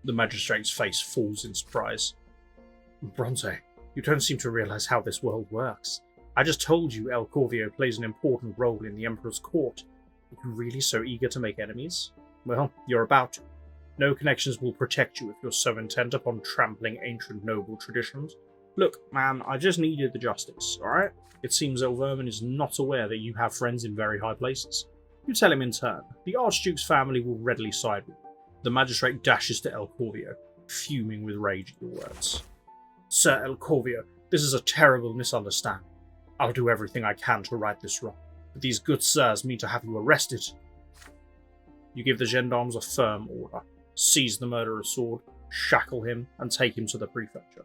The magistrate's face falls in surprise. Bronte, you don't seem to realize how this world works. I just told you El Corvio plays an important role in the Emperor's court. Are you really so eager to make enemies? Well, you're about to. No connections will protect you if you're so intent upon trampling ancient noble traditions. Look, man, I just needed the justice, alright? It seems Elverman is not aware that you have friends in very high places. You tell him in turn. The Archduke's family will readily side with you. The magistrate dashes to El Corvio, fuming with rage at your words. Sir El Corvio, this is a terrible misunderstanding. I'll do everything I can to right this wrong, but these good sirs mean to have you arrested. You give the gendarmes a firm order. Seize the murderer's sword, shackle him, and take him to the prefecture.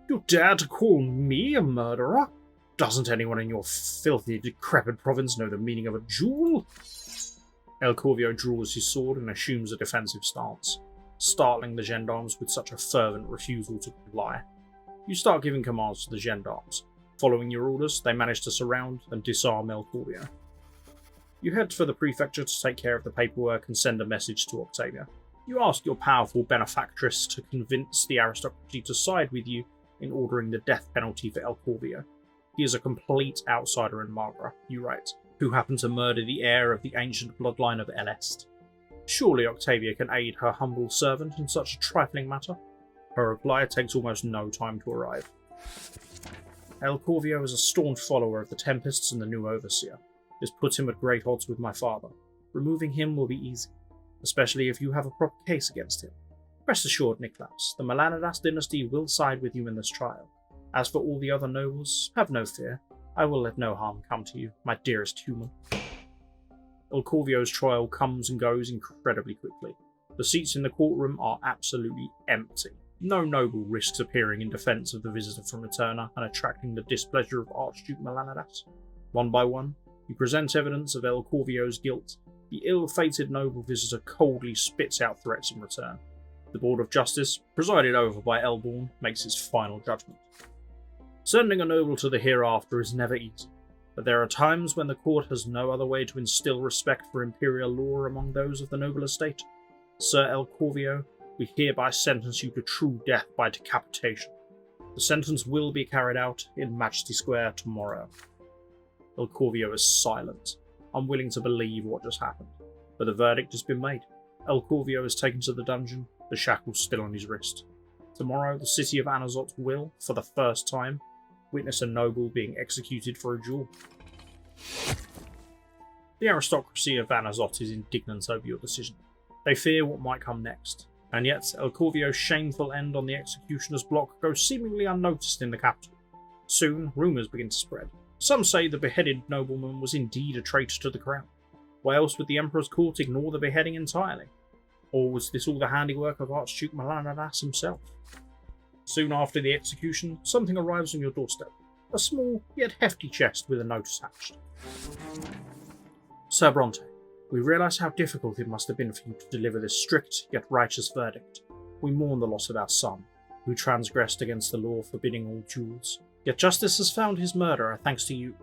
You dare to call me a murderer? Doesn't anyone in your filthy, decrepit province know the meaning of a duel? El Corvio draws his sword and assumes a defensive stance, startling the gendarmes with such a fervent refusal to comply. You start giving commands to the gendarmes. Following your orders, they manage to surround and disarm El Corvio. You head for the prefecture to take care of the paperwork and send a message to Octavia. You ask your powerful benefactress to convince the aristocracy to side with you in ordering the death penalty for El Corvio. He is a complete outsider in Margra, you write, who happened to murder the heir of the ancient bloodline of Elest. Surely Octavia can aid her humble servant in such a trifling matter? Her reply takes almost no time to arrive. El Corvio is a staunch follower of the Tempests and the new Overseer. This puts him at great odds with my father. Removing him will be easy, especially if you have a proper case against him. Rest assured, Niklaus, the Melanidas dynasty will side with you in this trial. As for all the other nobles, have no fear. I will let no harm come to you, my dearest human. El Corvio's trial comes and goes incredibly quickly. The seats in the courtroom are absolutely empty. No noble risks appearing in defence of the visitor from Eterna and attracting the displeasure of Archduke Melanidas. One by one, you present evidence of El Corvio's guilt. The ill-fated noble visitor coldly spits out threats in return. The Board of Justice, presided over by Elborn, makes its final judgment. Sending a noble to the hereafter is never easy, but there are times when the court has no other way to instill respect for imperial law among those of the noble estate. Sir El Corvio, we hereby sentence you to true death by decapitation. The sentence will be carried out in Majesty Square tomorrow. El Corvio is silent, unwilling to believe what just happened, but the verdict has been made. El Corvio is taken to the dungeon, the shackles still on his wrist. Tomorrow, the city of Anazot will, for the first time, witness a noble being executed for a duel. The aristocracy of Anazot is indignant over your decision. They fear what might come next, and yet El Corvio's shameful end on the executioner's block goes seemingly unnoticed in the capital. Soon, rumours begin to spread. Some say the beheaded nobleman was indeed a traitor to the crown. Why else would the Emperor's court ignore the beheading entirely? Or was this all the handiwork of Archduke Melanidas himself? Soon after the execution, something arrives on your doorstep. A small, yet hefty chest with a note attached. Sir Bronte, we realise how difficult it must have been for you to deliver this strict, yet righteous verdict. We mourn the loss of our son, who transgressed against the law forbidding all duels. Yet justice has found his murderer thanks to you.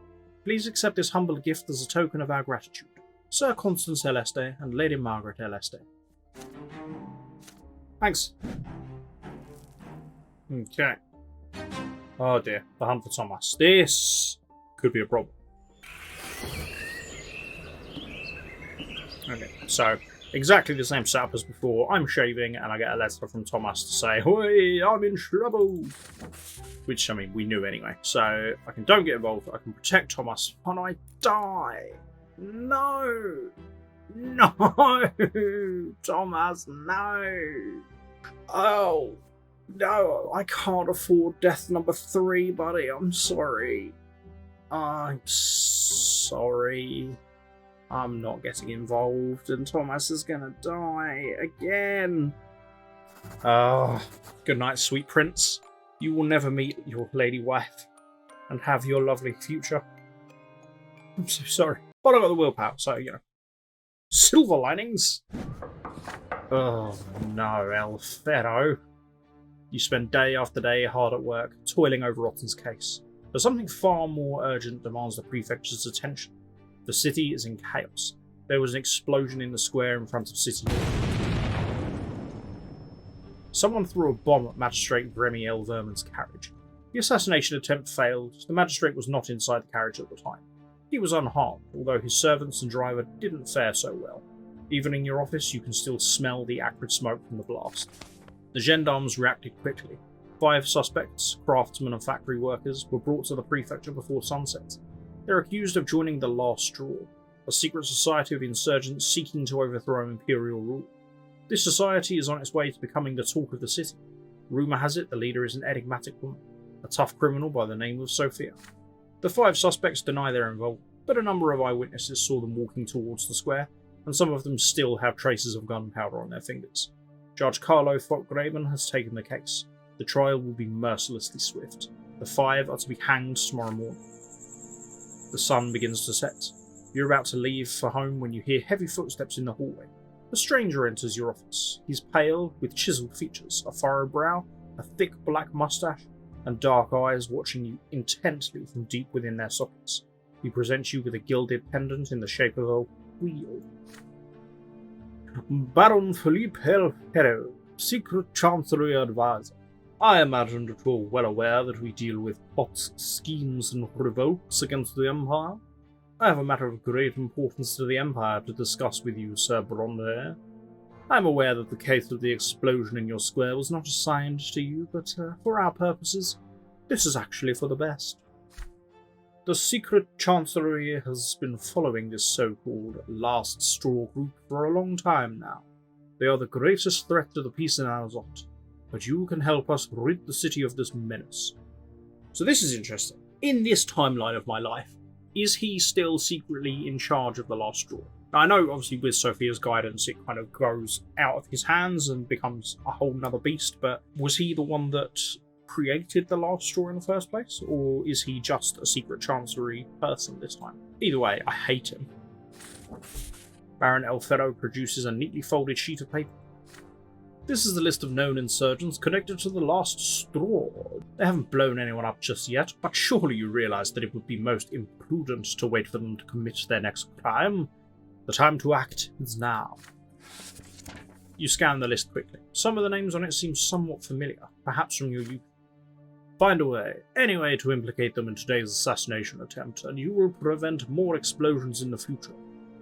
Please accept this humble gift as a token of our gratitude. Sir Constance Eleste and Lady Margaret Eleste. Thanks. Okay. Oh dear, the hunt for Thomas. This could be a problem. Okay, so exactly the same setup as before. I'm shaving and I get a letter from Thomas to say, "Hoi, I'm in trouble." Which, I mean, we knew anyway. So I don't get involved. I can protect Thomas when I die. No! No! Thomas, no! Oh, no, I can't afford death number 3, buddy. I'm sorry. I'm sorry. I'm not getting involved, and Thomas is gonna die again. Good night, sweet prince. You will never meet your lady wife and have your lovely future. I'm so sorry. But I've got the willpower, so, silver linings. Oh no, El Ferro. You spend day after day hard at work, toiling over Otten's case. But something far more urgent demands the prefecture's attention. The city is in chaos. There was an explosion in the square in front of City Hall. Someone threw a bomb at Magistrate Remy Elverman's carriage. The assassination attempt failed. The magistrate was not inside the carriage at the time. He was unharmed, although his servants and driver didn't fare so well. Even in your office, you can still smell the acrid smoke from the blast. The gendarmes reacted quickly. 5 suspects, craftsmen and factory workers, were brought to the prefecture before sunset. They're accused of joining the Last Straw, a secret society of insurgents seeking to overthrow imperial rule. This society is on its way to becoming the talk of the city. Rumour has it the leader is an enigmatic woman, a tough criminal by the name of Sophia. The 5 suspects deny their involvement, but a number of eyewitnesses saw them walking towards the square, and some of them still have traces of gunpowder on their fingers. Judge Carlo Folkgraven has taken the case. The trial will be mercilessly swift. The 5 are to be hanged tomorrow morning. The sun begins to set. You're about to leave for home when you hear heavy footsteps in the hallway. A stranger enters your office. He's pale, with chiseled features, a furrowed brow, a thick black mustache, and dark eyes watching you intently from deep within their sockets. He presents you with a gilded pendant in the shape of a wheel. Baron Philippe Elfero, Secret Chancery Advisor. I imagine that you're well aware that we deal with plots, schemes, and revolts against the Empire. I have a matter of great importance to the Empire to discuss with you, Sir Bronte. I am aware that the case of the explosion in your square was not assigned to you, but for our purposes, this is actually for the best. The Secret Chancery has been following this so-called Last Straw group for a long time now. They are the greatest threat to the peace in Alzot, but you can help us rid the city of this menace. So this is interesting. In this timeline of my life, is he still secretly in charge of the Last Straw? Now, I know, obviously, with Sophia's guidance, it kind of goes out of his hands and becomes a whole nother beast, but was he the one that created the Last Straw in the first place, or is he just a Secret Chancery person this time? Either way, I hate him. Baron Elfero produces a neatly folded sheet of paper. This is the list of known insurgents connected to the Last Straw. They haven't blown anyone up just yet, but surely you realise that it would be most imprudent to wait for them to commit their next crime. The time to act is now. You scan the list quickly. Some of the names on it seem somewhat familiar, perhaps from your youth. Find a way, any way to implicate them in today's assassination attempt, and you will prevent more explosions in the future.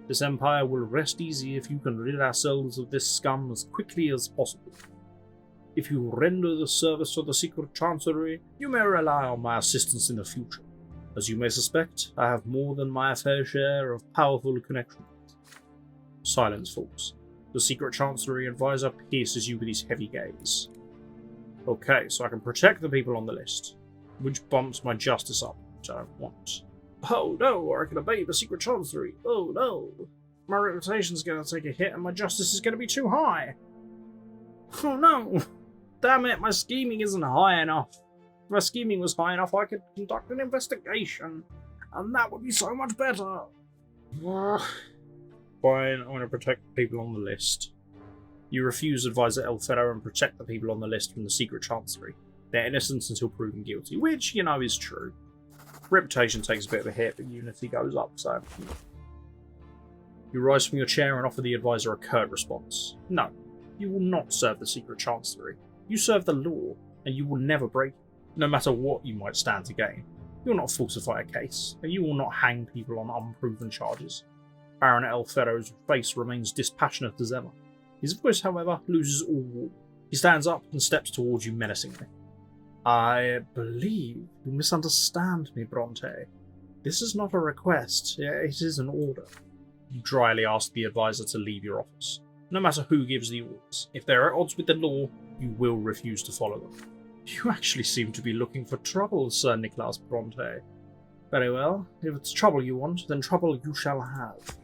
This empire will rest easy if you can rid ourselves of this scum as quickly as possible. If you render the service to the Secret Chancery, you may rely on my assistance in the future. As you may suspect, I have more than my fair share of powerful connections. Silence falls. The Secret Chancery Advisor pierces you with his heavy gaze. Okay, so I can protect the people on the list, which bumps my justice up, which I don't want. Oh no, or I can obey the Secret Chancery. Oh no, my reputation's going to take a hit and my justice is going to be too high. Oh no, damn it, my scheming isn't high enough. If my scheming was high enough, I could conduct an investigation, and that would be so much better. Fine, I want to protect the people on the list. You refuse Advisor Elfero and protect the people on the list from the Secret Chancery. They're innocent until proven guilty, which, you know, is true. Reputation takes a bit of a hit, but unity goes up, so... You rise from your chair and offer the advisor a curt response. No, you will not serve the Secret Chancery. You serve the law, and you will never break it, no matter what you might stand to gain. You will not falsify a case, and you will not hang people on unproven charges. Baron Elfero's face remains dispassionate as ever. His voice, however, loses all warmth. He stands up and steps towards you menacingly. I believe you misunderstand me, Bronte. This is not a request, it is an order. You dryly ask the advisor to leave your office. No matter who gives the orders, if they are at odds with the law, you will refuse to follow them. You actually seem to be looking for trouble, Sir Nicolas Bronte. Very well, if it's trouble you want, then trouble you shall have.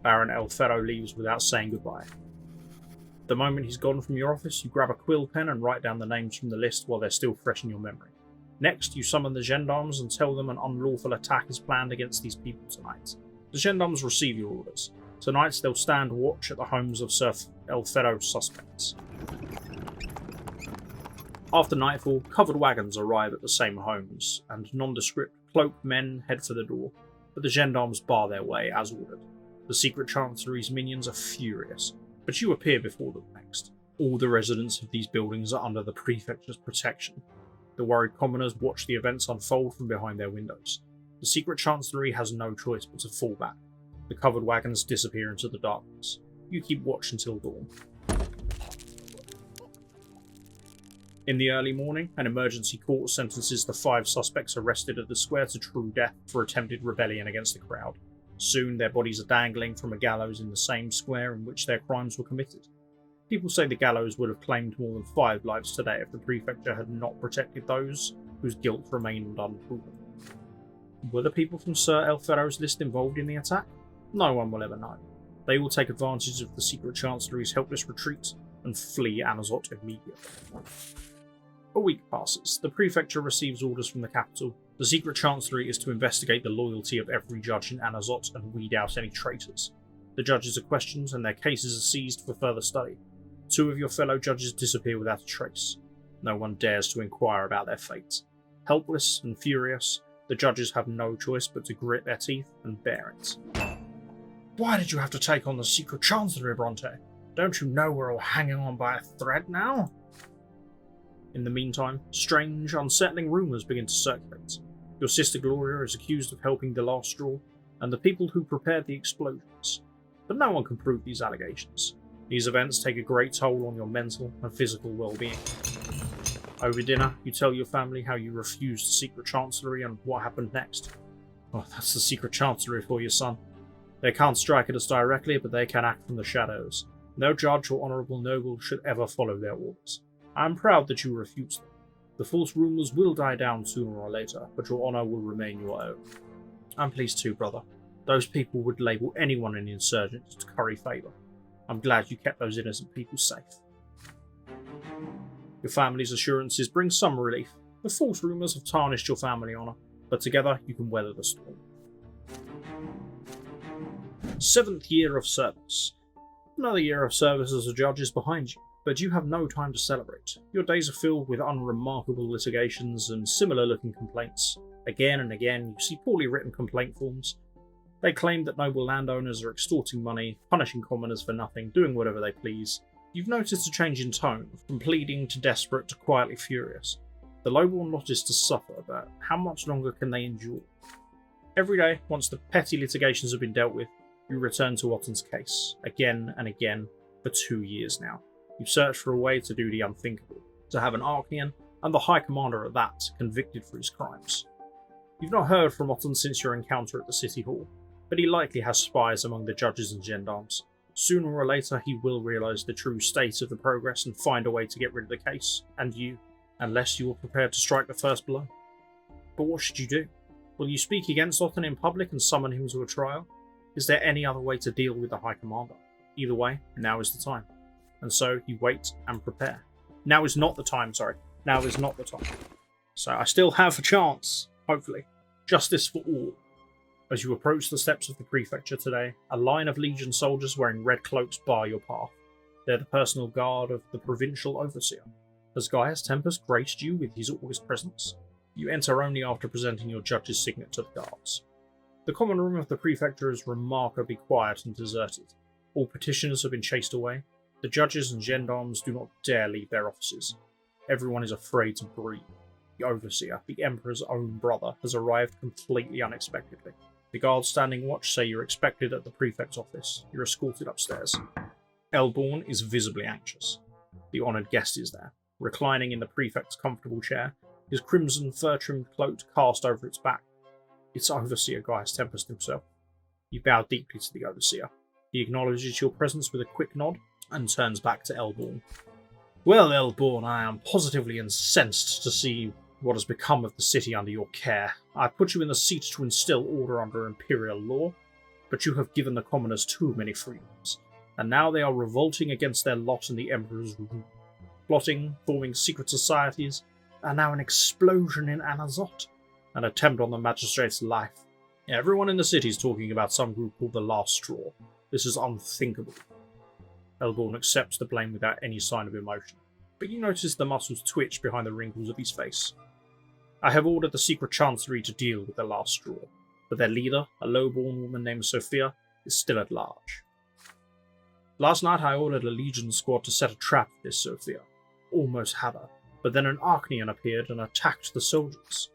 Baron Elfero leaves without saying goodbye. The moment he's gone from your office, you grab a quill pen and write down the names from the list while they're still fresh in your memory. Next, you summon the gendarmes and tell them an unlawful attack is planned against these people tonight. The gendarmes receive your orders. Tonight, they'll stand watch at the homes of Sir Elfero's suspects. After nightfall, covered wagons arrive at the same homes, and nondescript, cloaked men head for the door, but the gendarmes bar their way as ordered. The Secret Chancery's minions are furious, but you appear before them next. All the residents of these buildings are under the prefecture's protection. The worried commoners watch the events unfold from behind their windows. The Secret Chancery has no choice but to fall back. The covered wagons disappear into the darkness. You keep watch until dawn. In the early morning, an emergency court sentences the 5 suspects arrested at the square to true death for attempted rebellion against the crowd. Soon, their bodies are dangling from a gallows in the same square in which their crimes were committed. People say the gallows would have claimed more than 5 lives today if the prefecture had not protected those whose guilt remained unproven. Were the people from Sir Elfero's list involved in the attack? No one will ever know. They will take advantage of the Secret Chancellery's helpless retreat and flee Anazot immediately. A week passes. The prefecture receives orders from the capital. The Secret Chancellery is to investigate the loyalty of every judge in Anazot and weed out any traitors. The judges are questioned and their cases are seized for further study. 2 of your fellow judges disappear without a trace. No one dares to inquire about their fate. Helpless and furious, the judges have no choice but to grit their teeth and bear it. Why did you have to take on the Secret Chancellery, Bronte? Don't you know we're all hanging on by a thread now? In the meantime, strange, unsettling rumours begin to circulate. Your sister Gloria is accused of helping the last straw, and the people who prepared the explosions. But no one can prove these allegations. These events take a great toll on your mental and physical well-being. Over dinner, you tell your family how you refused the Secret Chancellery and what happened next. Oh, that's the Secret Chancellery for you, son. They can't strike at us directly, but they can act from the shadows. No judge or honourable noble should ever follow their orders. I am proud that you refused them. The false rumours will die down sooner or later, but your honour will remain your own. I'm pleased too, brother. Those people would label anyone an insurgent to curry favour. I'm glad you kept those innocent people safe. Your family's assurances bring some relief. The false rumours have tarnished your family honour, but together you can weather the storm. 7th year of service. Another year of service as a judge is behind you, but you have no time to celebrate. Your days are filled with unremarkable litigations and similar-looking complaints. Again and again, you see poorly written complaint forms. They claim that noble landowners are extorting money, punishing commoners for nothing, doing whatever they please. You've noticed a change in tone, from pleading to desperate to quietly furious. The lowborn lot is to suffer, but how much longer can they endure? Every day, once the petty litigations have been dealt with, you return to Otton's case, again and again, for 2 years now. You've searched for a way to do the unthinkable, to have an Arknian, and the High Commander at that, convicted for his crimes. You've not heard from Otton since your encounter at the City Hall, but he likely has spies among the judges and gendarmes. Sooner or later he will realise the true state of the progress and find a way to get rid of the case, and you, unless you are prepared to strike the first blow. But what should you do? Will you speak against Otton in public and summon him to a trial? Is there any other way to deal with the High Commander? Either way, now is the time. And so you wait and prepare. Now is not the time. So I still have a chance, hopefully. Justice for all. As you approach the steps of the prefecture today, a line of Legion soldiers wearing red cloaks bar your path. They're the personal guard of the provincial overseer. Has Gaius Tempest graced you with his august presence? You enter only after presenting your judge's signet to the guards. The common room of the prefecture is remarkably quiet and deserted. All petitioners have been chased away. The judges and gendarmes do not dare leave their offices. Everyone is afraid to breathe. The overseer, the Emperor's own brother, has arrived completely unexpectedly. The guards standing watch say you're expected at the prefect's office. You're escorted upstairs. Elborn is visibly anxious. The honoured guest is there, reclining in the prefect's comfortable chair, his crimson fur-trimmed cloak cast over its back. It's Overseer Gaius Tempest himself. You bow deeply to the Overseer. He acknowledges your presence with a quick nod and turns back to Elborn. Well, Elborn, I am positively incensed to see what has become of the city under your care. I put you in the seat to instill order under imperial law, but you have given the commoners too many freedoms, and now they are revolting against their lot in the Emperor's rule. Plotting, forming secret societies, and now an explosion in Anazot, an attempt on the magistrate's life. Everyone in the city is talking about some group called the Last Straw. This is unthinkable. Elborn accepts the blame without any sign of emotion, but you notice the muscles twitch behind the wrinkles of his face. I have ordered the Secret Chancellery to deal with the Last Straw, but their leader, a low-born woman named Sophia, is still at large. Last night I ordered a Legion squad to set a trap for this Sophia. Almost had her, but then an Arknian appeared and attacked the soldiers.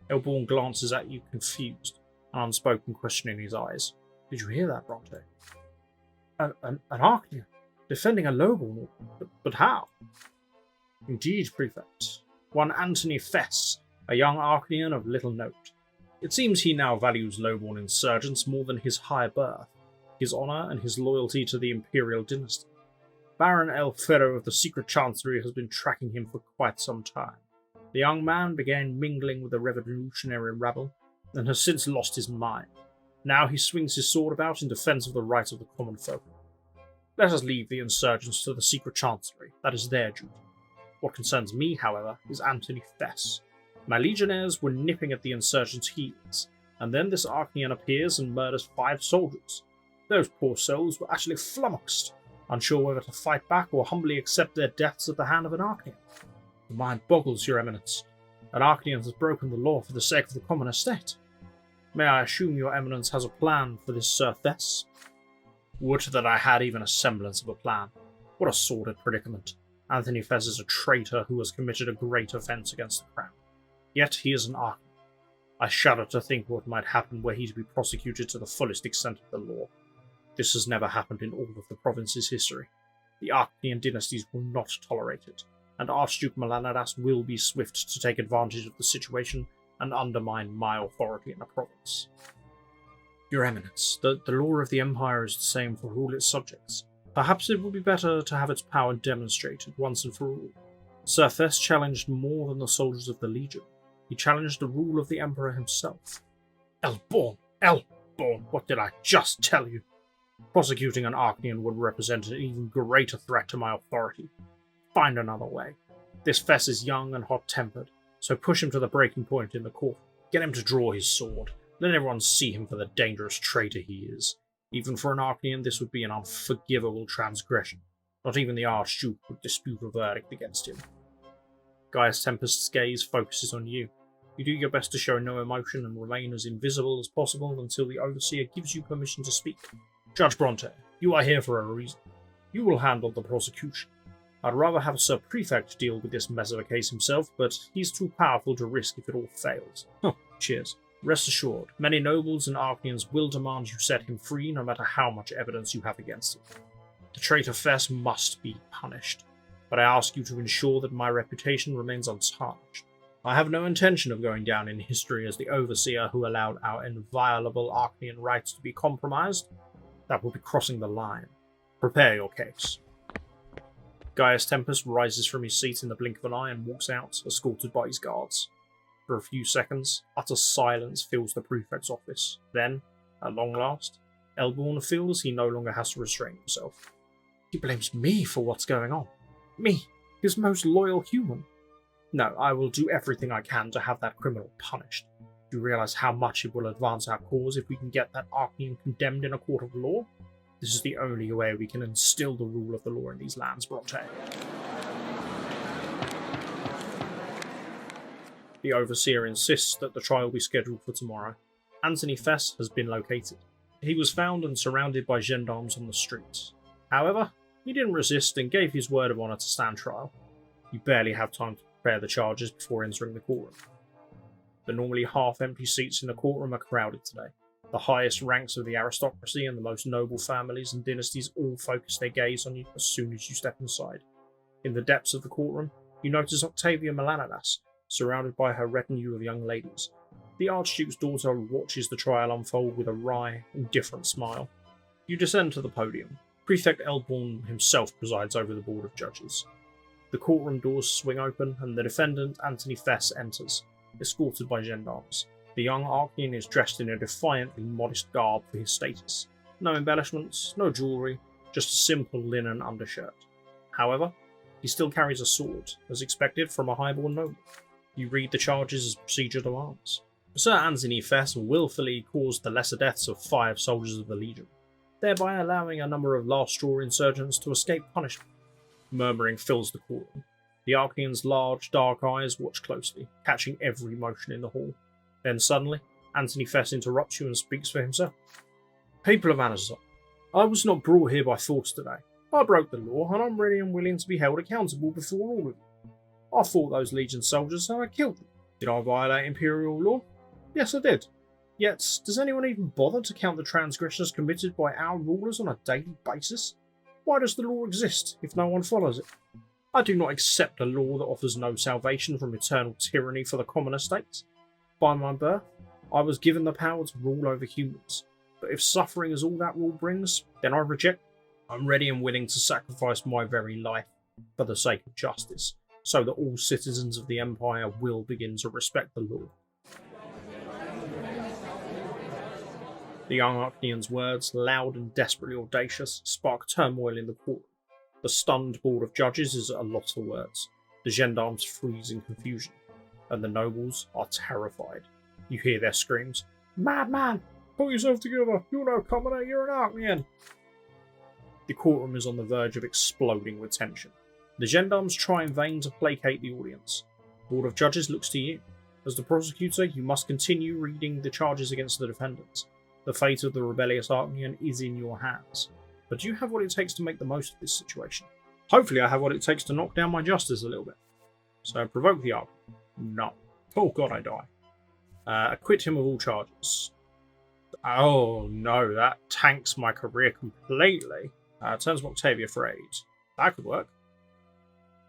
Elborn glances at you, confused, an unspoken question in his eyes. Did you hear that, Bronte? An Arknian? Defending a lowborn? But how? Indeed, Prefect. One Anthony Fess, a young Archaean of little note. It seems he now values lowborn insurgents more than his high birth, his honour, and his loyalty to the Imperial dynasty. Baron El Ferro of the Secret Chancery has been tracking him for quite some time. The young man began mingling with the revolutionary rabble, and has since lost his mind. Now he swings his sword about in defence of the rights of the common folk. Let us leave the insurgents to the Secret Chancery. That is their duty. What concerns me, however, is Anthony Fess. My legionnaires were nipping at the insurgents' heels, and then this Archaean appears and murders 5 soldiers. Those poor souls were actually flummoxed, unsure whether to fight back or humbly accept their deaths at the hand of an Archaean. The mind boggles, Your Eminence. An Archaean has broken the law for the sake of the common estate. May I assume Your Eminence has a plan for this Sir Fess? Would that I had even a semblance of a plan. What a sordid predicament. Anthony Fess is a traitor who has committed a great offence against the crown. Yet he is an Archaean. I shudder to think what might happen were he to be prosecuted to the fullest extent of the law. This has never happened in all of the province's history. The Archaean dynasties will not tolerate it, and Archduke Melanidas will be swift to take advantage of the situation and undermine my authority in the province. Your Eminence, the law of the Empire is the same for all its subjects. Perhaps it would be better to have its power demonstrated once and for all. Sir Fess challenged more than the soldiers of the Legion. He challenged the rule of the Emperor himself. Elborn! What did I just tell you? Prosecuting an Archaean would represent an even greater threat to my authority. Find another way. This Fess is young and hot-tempered, so push him to the breaking point in the court. Get him to draw his sword. Let everyone see him for the dangerous traitor he is. Even for an Archaean, this would be an unforgivable transgression. Not even the Archduke would dispute a verdict against him. Gaius Tempest's gaze focuses on you. You do your best to show no emotion and remain as invisible as possible until the Overseer gives you permission to speak. Judge Bronte, you are here for a reason. You will handle the prosecution. I'd rather have Sir Prefect deal with this mess of a case himself, but he's too powerful to risk if it all fails. Cheers. Rest assured, many nobles and Archaeans will demand you set him free no matter how much evidence you have against him. The traitor Fess must be punished, but I ask you to ensure that my reputation remains untarnished. I have no intention of going down in history as the Overseer who allowed our inviolable Archaean rights to be compromised. That will be crossing the line. Prepare your case. Gaius Tempest rises from his seat in the blink of an eye and walks out, escorted by his guards. For a few seconds, utter silence fills the Prefect's office. Then, at long last, Elborn feels he no longer has to restrain himself. He blames me for what's going on. Me, his most loyal human. No, I will do everything I can to have that criminal punished. Do you realise how much it will advance our cause if we can get that Archaean condemned in a court of law? This is the only way we can instill the rule of the law in these lands, Bronte. The Overseer insists that the trial be scheduled for tomorrow. Anthony Fess has been located. He was found and surrounded by gendarmes on the streets. However, he didn't resist and gave his word of honour to stand trial. You barely have time to prepare the charges before entering the courtroom. The normally half-empty seats in the courtroom are crowded today. The highest ranks of the aristocracy and the most noble families and dynasties all focus their gaze on you as soon as you step inside. In the depths of the courtroom, you notice Octavia Melanidas, surrounded by her retinue of young ladies. The Archduke's daughter watches the trial unfold with a wry, indifferent smile. You descend to the podium. Prefect Elborn himself presides over the board of judges. The courtroom doors swing open, and the defendant, Anthony Fess, enters, escorted by gendarmes. The young Archaean is dressed in a defiantly modest garb for his status. No embellishments, no jewellery, just a simple linen undershirt. However, he still carries a sword, as expected from a highborn noble. You read the charges as procedure demands. Sir Anthony Fess willfully caused the lesser deaths of 5 soldiers of the Legion, thereby allowing a number of last-straw insurgents to escape punishment. Murmuring fills the courtroom. The Archaean's large, dark eyes watch closely, catching every motion in the hall. Then suddenly, Anthony Fess interrupts you and speaks for himself. People of Anazon, I was not brought here by force today. I broke the law, and I'm ready and willing to be held accountable before all of you. I fought those Legion soldiers, and I killed them. Did I violate Imperial law? Yes, I did. Yet, does anyone even bother to count the transgressions committed by our rulers on a daily basis? Why does the law exist if no one follows it? I do not accept a law that offers no salvation from eternal tyranny for the common estates. By my birth, I was given the power to rule over humans, but if suffering is all that rule brings, then I reject. I'm ready and willing to sacrifice my very life for the sake of justice, so that all citizens of the Empire will begin to respect the law. The young Archnean's words, loud and desperately audacious, spark turmoil in the court. The stunned board of judges is at a loss for words. The gendarmes freeze in confusion, and the nobles are terrified. You hear their screams, "Madman! Pull yourself together! You're no commoner, you're an Archnean!" The courtroom is on the verge of exploding with tension. The gendarmes try in vain to placate the audience. The board of judges looks to you. As the prosecutor, you must continue reading the charges against the defendants. The fate of the rebellious Archnean is in your hands. But do you have what it takes to make the most of this situation? Hopefully I have what it takes to knock down my justice a little bit. So provoke the Archnean. No. Oh god, I die. Acquit him of all charges. Oh no, that tanks my career completely. Turns Octavia for aid. That could work.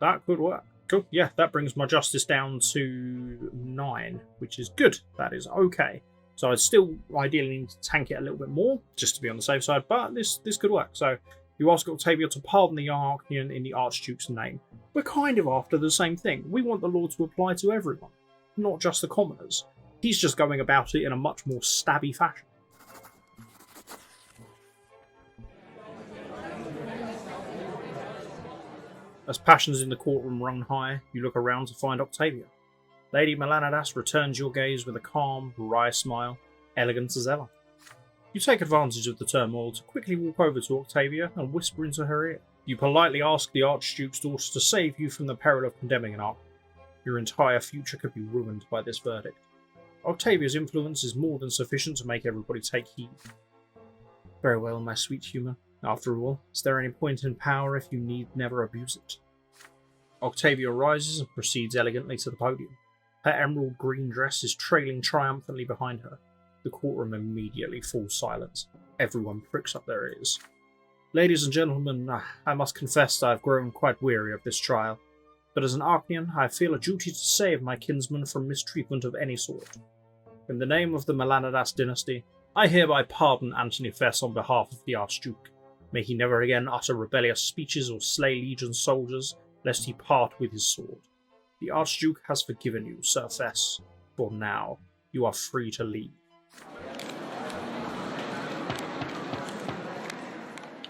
That could work. Cool. Yeah, that brings my justice down to 9, which is good. That is okay. So I still ideally need to tank it a little bit more, just to be on the safe side, but this could work. So you ask Octavia to pardon the young Archnean in the Archduke's name. We're kind of after the same thing. We want the law to apply to everyone, not just the commoners. He's just going about it in a much more stabby fashion. As passions in the courtroom run high, you look around to find Octavia. Lady Melanidas returns your gaze with a calm, wry smile, elegant as ever. You take advantage of the turmoil to quickly walk over to Octavia and whisper into her ear. You politely ask the Archduke's daughter to save you from the peril of condemning an Archnean. Your entire future could be ruined by this verdict. Octavia's influence is more than sufficient to make everybody take heed. Very well, my sweet human. After all, is there any point in power if you need never abuse it? Octavia rises and proceeds elegantly to the podium. Her emerald green dress is trailing triumphantly behind her. The courtroom immediately falls silent. Everyone pricks up their ears. Ladies and gentlemen, I must confess I have grown quite weary of this trial, but as an Archnean, I feel a duty to save my kinsman from mistreatment of any sort. In the name of the Melanidas dynasty, I hereby pardon Anthony Fess on behalf of the Archduke. May he never again utter rebellious speeches or slay Legion soldiers, lest he part with his sword. The Archduke has forgiven you, Sir Fess. For now, you are free to leave.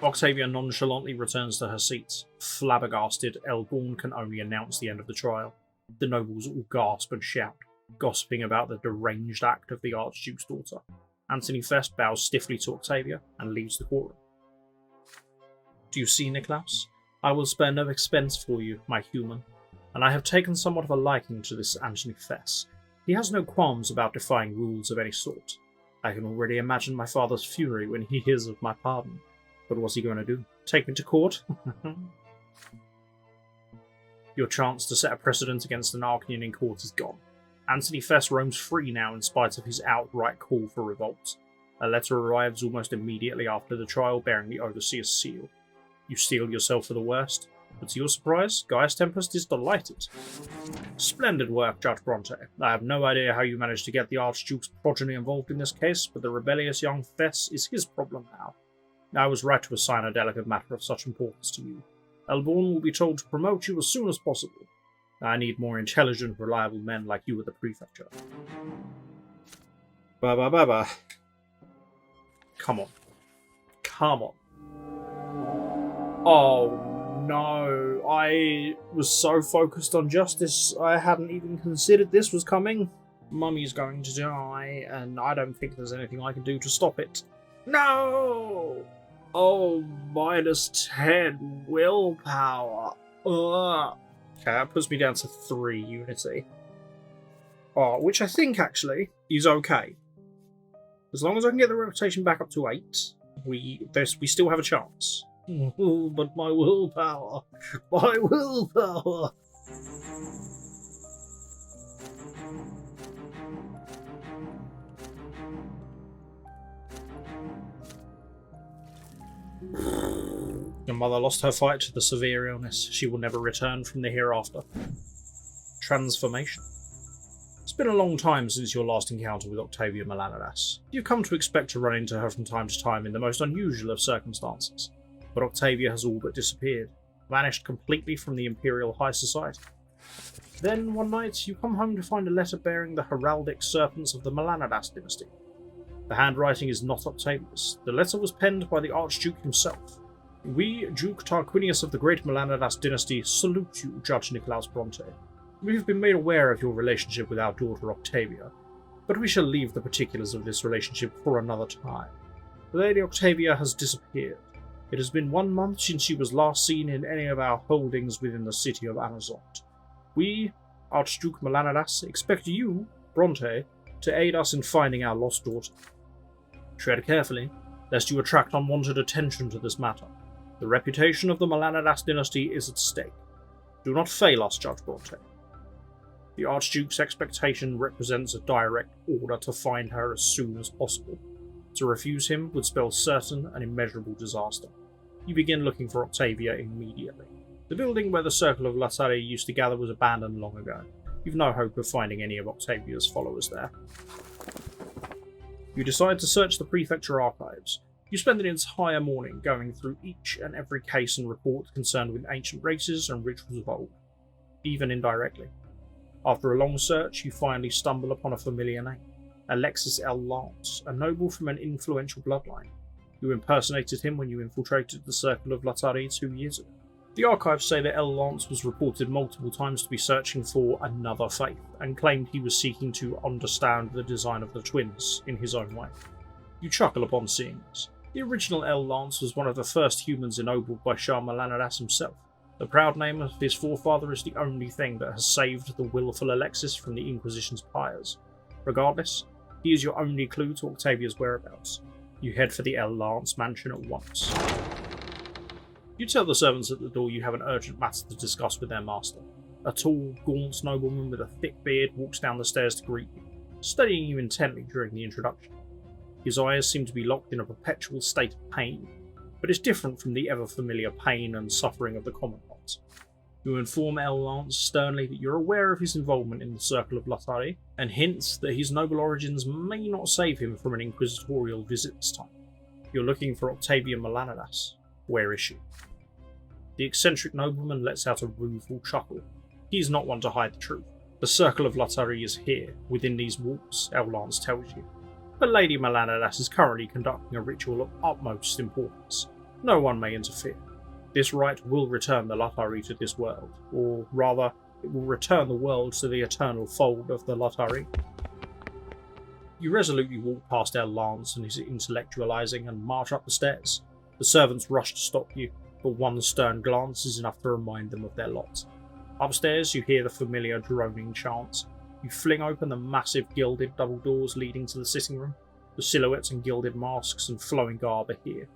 Octavia nonchalantly returns to her seat. Flabbergasted, Elborn can only announce the end of the trial. The nobles all gasp and shout, gossiping about the deranged act of the Archduke's daughter. Anthony Fess bows stiffly to Octavia and leaves the courtroom. Do you see, Niklaus? I will spare no expense for you, my human, and I have taken somewhat of a liking to this Anthony Fess. He has no qualms about defying rules of any sort. I can already imagine my father's fury when he hears of my pardon. But what's he going to do? Take me to court? Your chance to set a precedent against an Archnean in court is gone. Anthony Fess roams free now in spite of his outright call for revolt. A letter arrives almost immediately after the trial bearing the Overseer's seal. You steel yourself for the worst, but to your surprise, Gaius Tempest is delighted. Splendid work, Judge Bronte. I have no idea how you managed to get the Archduke's progeny involved in this case, but the rebellious young Fess is his problem now. I was right to assign a delicate matter of such importance to you. Elborn will be told to promote you as soon as possible. I need more intelligent, reliable men like you at the prefecture. Ba. Come on. Come on. Oh no, I was so focused on justice, I hadn't even considered this was coming. Mummy's going to die, and I don't think there's anything I can do to stop it. No! Oh, -10 willpower. Ugh. Okay, that puts me down to 3 unity. Oh, which I think actually is okay. As long as I can get the reputation back up to 8, we still have a chance. But my willpower. My willpower. Your mother lost her fight to the severe illness. She will never return from the hereafter. Transformation. It's been a long time since your last encounter with Octavia Melanidas. You've come to expect to run into her from time to time in the most unusual of circumstances, but Octavia has all but disappeared, vanished completely from the Imperial High Society. Then, one night, you come home to find a letter bearing the heraldic serpents of the Melanidas dynasty. The handwriting is not Octavia's. The letter was penned by the Archduke himself. We, Duke Tarquinius of the Great Melanidas dynasty, salute you, Judge Nicolaus Bronte. We have been made aware of your relationship with our daughter Octavia, but we shall leave the particulars of this relationship for another time. Lady Octavia has disappeared. It has been 1 month since she was last seen in any of our holdings within the city of Amazont. We, Archduke Melanidas, expect you, Bronte, to aid us in finding our lost daughter. Tread carefully, lest you attract unwanted attention to this matter. The reputation of the Melanidas dynasty is at stake. Do not fail us, Judge Bronte. The Archduke's expectation represents a direct order to find her as soon as possible. To refuse him would spell certain and immeasurable disaster. You begin looking for Octavia immediately. The building where the Circle of Latari used to gather was abandoned long ago. You've no hope of finding any of Octavia's followers there. You decide to search the prefecture archives. You spend an entire morning going through each and every case and report concerned with ancient races and rituals of old, even indirectly. After a long search, you finally stumble upon a familiar name, Alexis L. Lance, a noble from an influential bloodline. You impersonated him when you infiltrated the Circle of Latari 2 years ago. The archives say that L. Lance was reported multiple times to be searching for another faith, and claimed he was seeking to understand the design of the twins in his own way. You chuckle upon seeing this. The original L. Lance was one of the first humans ennobled by Shah Melanidas himself. The proud name of his forefather is the only thing that has saved the willful Alexis from the Inquisition's pyres. Regardless, he is your only clue to Octavia's whereabouts. You head for the L. Lance mansion at once. You tell the servants at the door you have an urgent matter to discuss with their master. A tall, gaunt nobleman with a thick beard walks down the stairs to greet you, studying you intently during the introduction. His eyes seem to be locked in a perpetual state of pain, but is different from the ever-familiar pain and suffering of the common ones. You inform L. Lance sternly that you're aware of his involvement in the Circle of Latari, and hints that his noble origins may not save him from an inquisitorial visit this time. You're looking for Octavia Melanidas. Where is she? The eccentric nobleman lets out a rueful chuckle. He's not one to hide the truth. The Circle of Latari is here, within these walls, L. Lance tells you. But Lady Melanidas is currently conducting a ritual of utmost importance. No one may interfere. This rite will return the Latari to this world, or rather, it will return the world to the eternal fold of the Latari. You resolutely walk past L. Lance and his intellectualizing and march up the stairs. The servants rush to stop you, but one stern glance is enough to remind them of their lot. Upstairs, you hear the familiar droning chants. You fling open the massive gilded double doors leading to the sitting room. The silhouettes and gilded masks and flowing garb are here,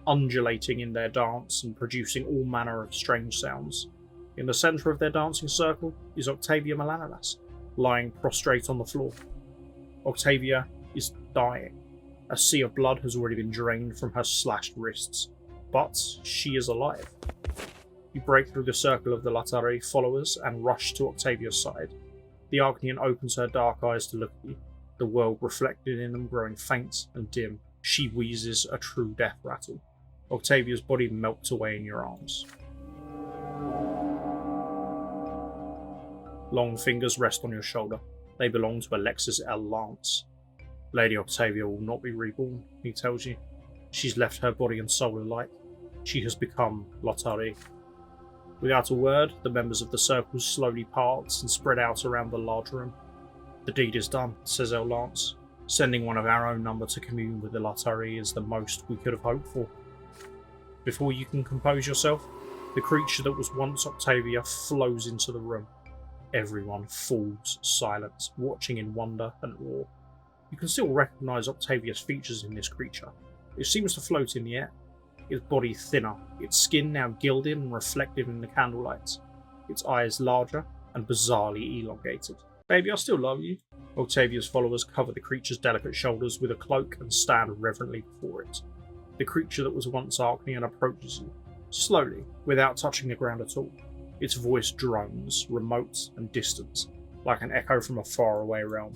undulating in their dance and producing all manner of strange sounds. In the centre of their dancing circle is Octavia Melanidas, lying prostrate on the floor. Octavia is dying. A sea of blood has already been drained from her slashed wrists, but she is alive. You break through the circle of the Latari followers and rush to Octavia's side. The Archnean opens her dark eyes to look at you, the world reflected in them growing faint and dim. She wheezes a true death rattle. Octavia's body melts away in your arms. Long fingers rest on your shoulder. They belong to Alexis L. Lance. Lady Octavia will not be reborn, he tells you. She's left her body and soul alike. She has become Latari. Without a word, the members of the circle slowly part and spread out around the large room. The deed is done, says L. Lance. Sending one of our own number to commune with the Latari is the most we could have hoped for. Before you can compose yourself, the creature that was once Octavia flows into the room. Everyone falls silent, watching in wonder and awe. You can still recognise Octavia's features in this creature. It seems to float in the air. Its body thinner, its skin now gilded and reflective in the candlelight, its eyes larger and bizarrely elongated. Baby, I still love you. Octavia's followers cover the creature's delicate shoulders with a cloak and stand reverently before it. The creature that was once Archnean approaches you, slowly, without touching the ground at all. Its voice drones, remote and distant, like an echo from a faraway realm.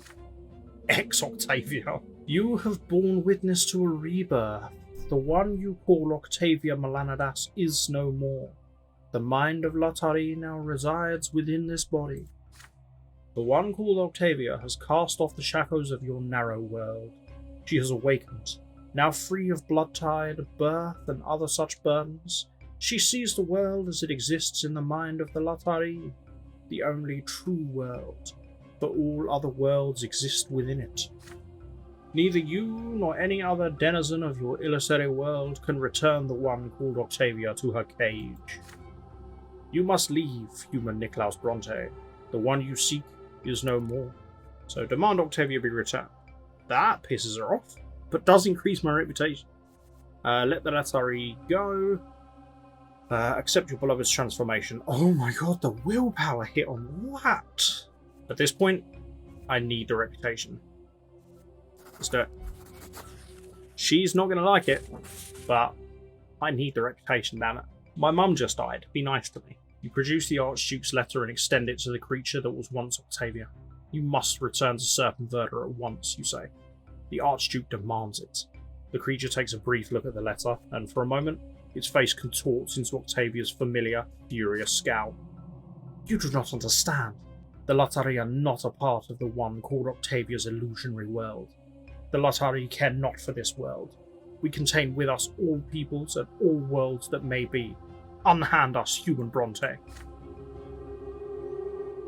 Ex-Octavia, you have borne witness to a rebirth. The one you call Octavia Melanidas is no more. The mind of Latari now resides within this body. The one called Octavia has cast off the shackles of your narrow world. She has awakened. Now free of blood tide, birth, and other such burdens, she sees the world as it exists in the mind of the Latari, the only true world, for all other worlds exist within it. Neither you nor any other denizen of your Illusory world can return the one called Octavia to her cage. You must leave, human Niklaus Bronte. The one you seek is no more. So demand Octavia be returned. That pisses her off, but does increase my reputation. Let the Latari go. Accept your beloved's transformation. Oh my god, the willpower hit on that! At this point, I need the reputation. Let's do it. She's not going to like it, but I need the reputation, damn it. My mum just died. Be nice to me. You produce the Archduke's letter and extend it to the creature that was once Octavia. You must return to Serpenwerda at once, you say. The Archduke demands it. The creature takes a brief look at the letter, and for a moment, its face contorts into Octavia's familiar, furious scowl. You do not understand. The Latari are not a part of the one called Octavia's illusionary world. The Latari care not for this world. We contain with us all peoples and all worlds that may be. Unhand us, human Bronte.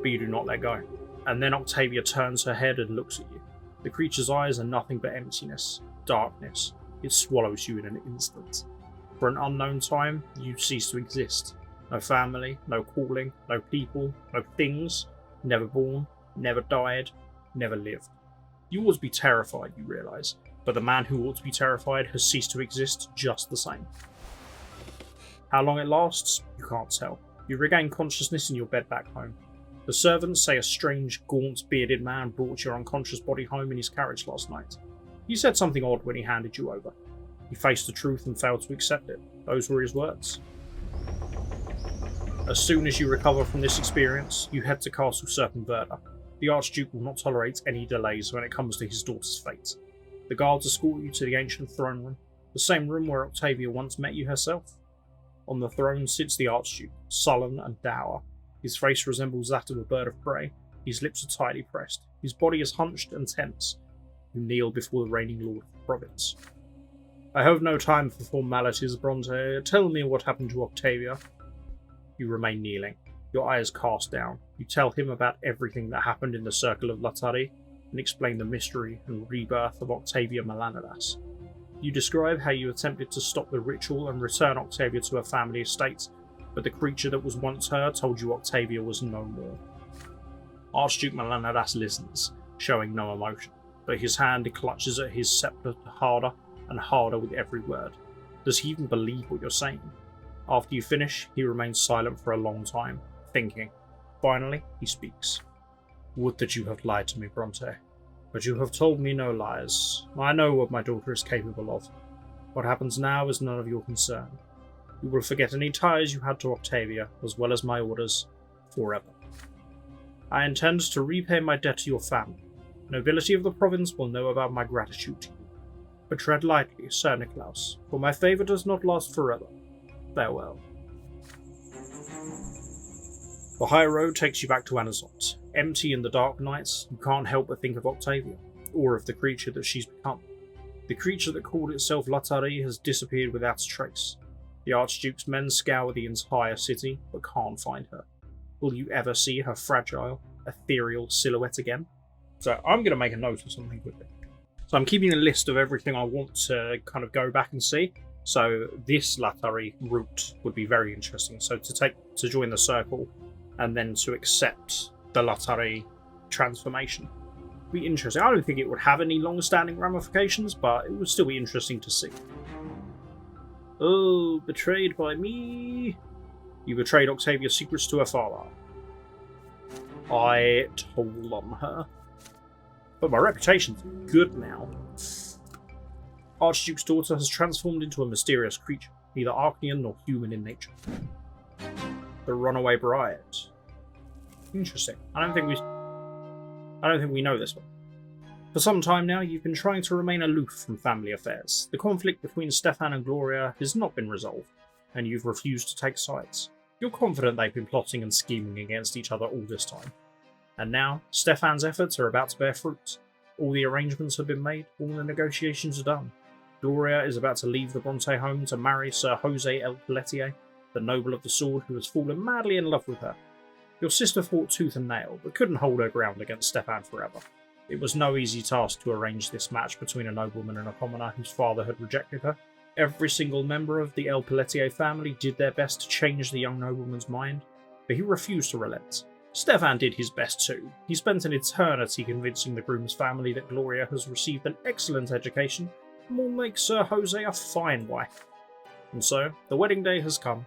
But you do not let go. And then Octavia turns her head and looks at you. The creature's eyes are nothing but emptiness, darkness. It swallows you in an instant. For an unknown time, you cease to exist. No family, no calling, no people, no things. Never born, never died, never lived. You ought to be terrified, you realise, but the man who ought to be terrified has ceased to exist just the same. How long it lasts, you can't tell. You regain consciousness in your bed back home. The servants say a strange, gaunt, bearded man brought your unconscious body home in his carriage last night. He said something odd when he handed you over. He faced the truth and failed to accept it. Those were his words. As soon as you recover from this experience, you head to Castle Serpenwerda. The Archduke will not tolerate any delays when it comes to his daughter's fate. The guards escort you to the ancient throne room, the same room where Octavia once met you herself. On the throne sits the Archduke, sullen and dour. His face resembles that of a bird of prey. His lips are tightly pressed. His body is hunched and tense. You kneel before the reigning lord of the province. I have no time for formalities, Bronte. Tell me what happened to Octavia. You remain kneeling, your eyes cast down. You tell him about everything that happened in the circle of Latari and explain the mystery and rebirth of Octavia Melanidas. You describe how you attempted to stop the ritual and return Octavia to her family estate, but the creature that was once her told you Octavia was no more. Archduke Melanidas listens, showing no emotion, but his hand clutches at his scepter harder and harder with every word. Does he even believe what you're saying? After you finish, he remains silent for a long time, thinking. Finally, he speaks. Would that you had lied to me, Bronte. But you have told me no lies. I know what my daughter is capable of. What happens now is none of your concern. You will forget any ties you had to Octavia, as well as my orders, forever. I intend to repay my debt to your family. Nobility of the province will know about my gratitude to you. But tread lightly, Sir Niklaus, for my favour does not last forever. Farewell. The high road takes you back to Anazot. Empty in the dark nights, you can't help but think of Octavia, or of the creature that she's become. The creature that called itself Latari has disappeared without a trace. The Archduke's men scour the entire city, but can't find her. Will you ever see her fragile, ethereal silhouette again? So I'm going to make a note of something quickly. So I'm keeping a list of everything I want to kind of go back and see. So this Latari route would be very interesting. So to join the circle, and then to accept the Latari transformation. Be interesting. I don't think it would have any long-standing ramifications, but it would still be interesting to see. Oh, betrayed by me. You betrayed Octavia's secrets to her father. I told on her. But my reputation's good now. Archduke's daughter has transformed into a mysterious creature. neither Arcanian nor human in nature. The runaway bride. Interesting. I don't think we know this one. For some time now, you've been trying to remain aloof from family affairs. The conflict between Stefan and Gloria has not been resolved, and you've refused to take sides. You're confident they've been plotting and scheming against each other all this time. And now, Stefan's efforts are about to bear fruit. All the arrangements have been made, all the negotiations are done. Gloria is about to leave the Bronte home to marry Sir Jose El Pelletier, the noble of the sword who has fallen madly in love with her. Your sister fought tooth and nail, but couldn't hold her ground against Stefan forever. It was no easy task to arrange this match between a nobleman and a commoner whose father had rejected her. Every single member of the El Pelletier family did their best to change the young nobleman's mind, but he refused to relent. Stefan did his best too. He spent an eternity convincing the groom's family that Gloria has received an excellent education and will make Sir Jose a fine wife. And so, the wedding day has come.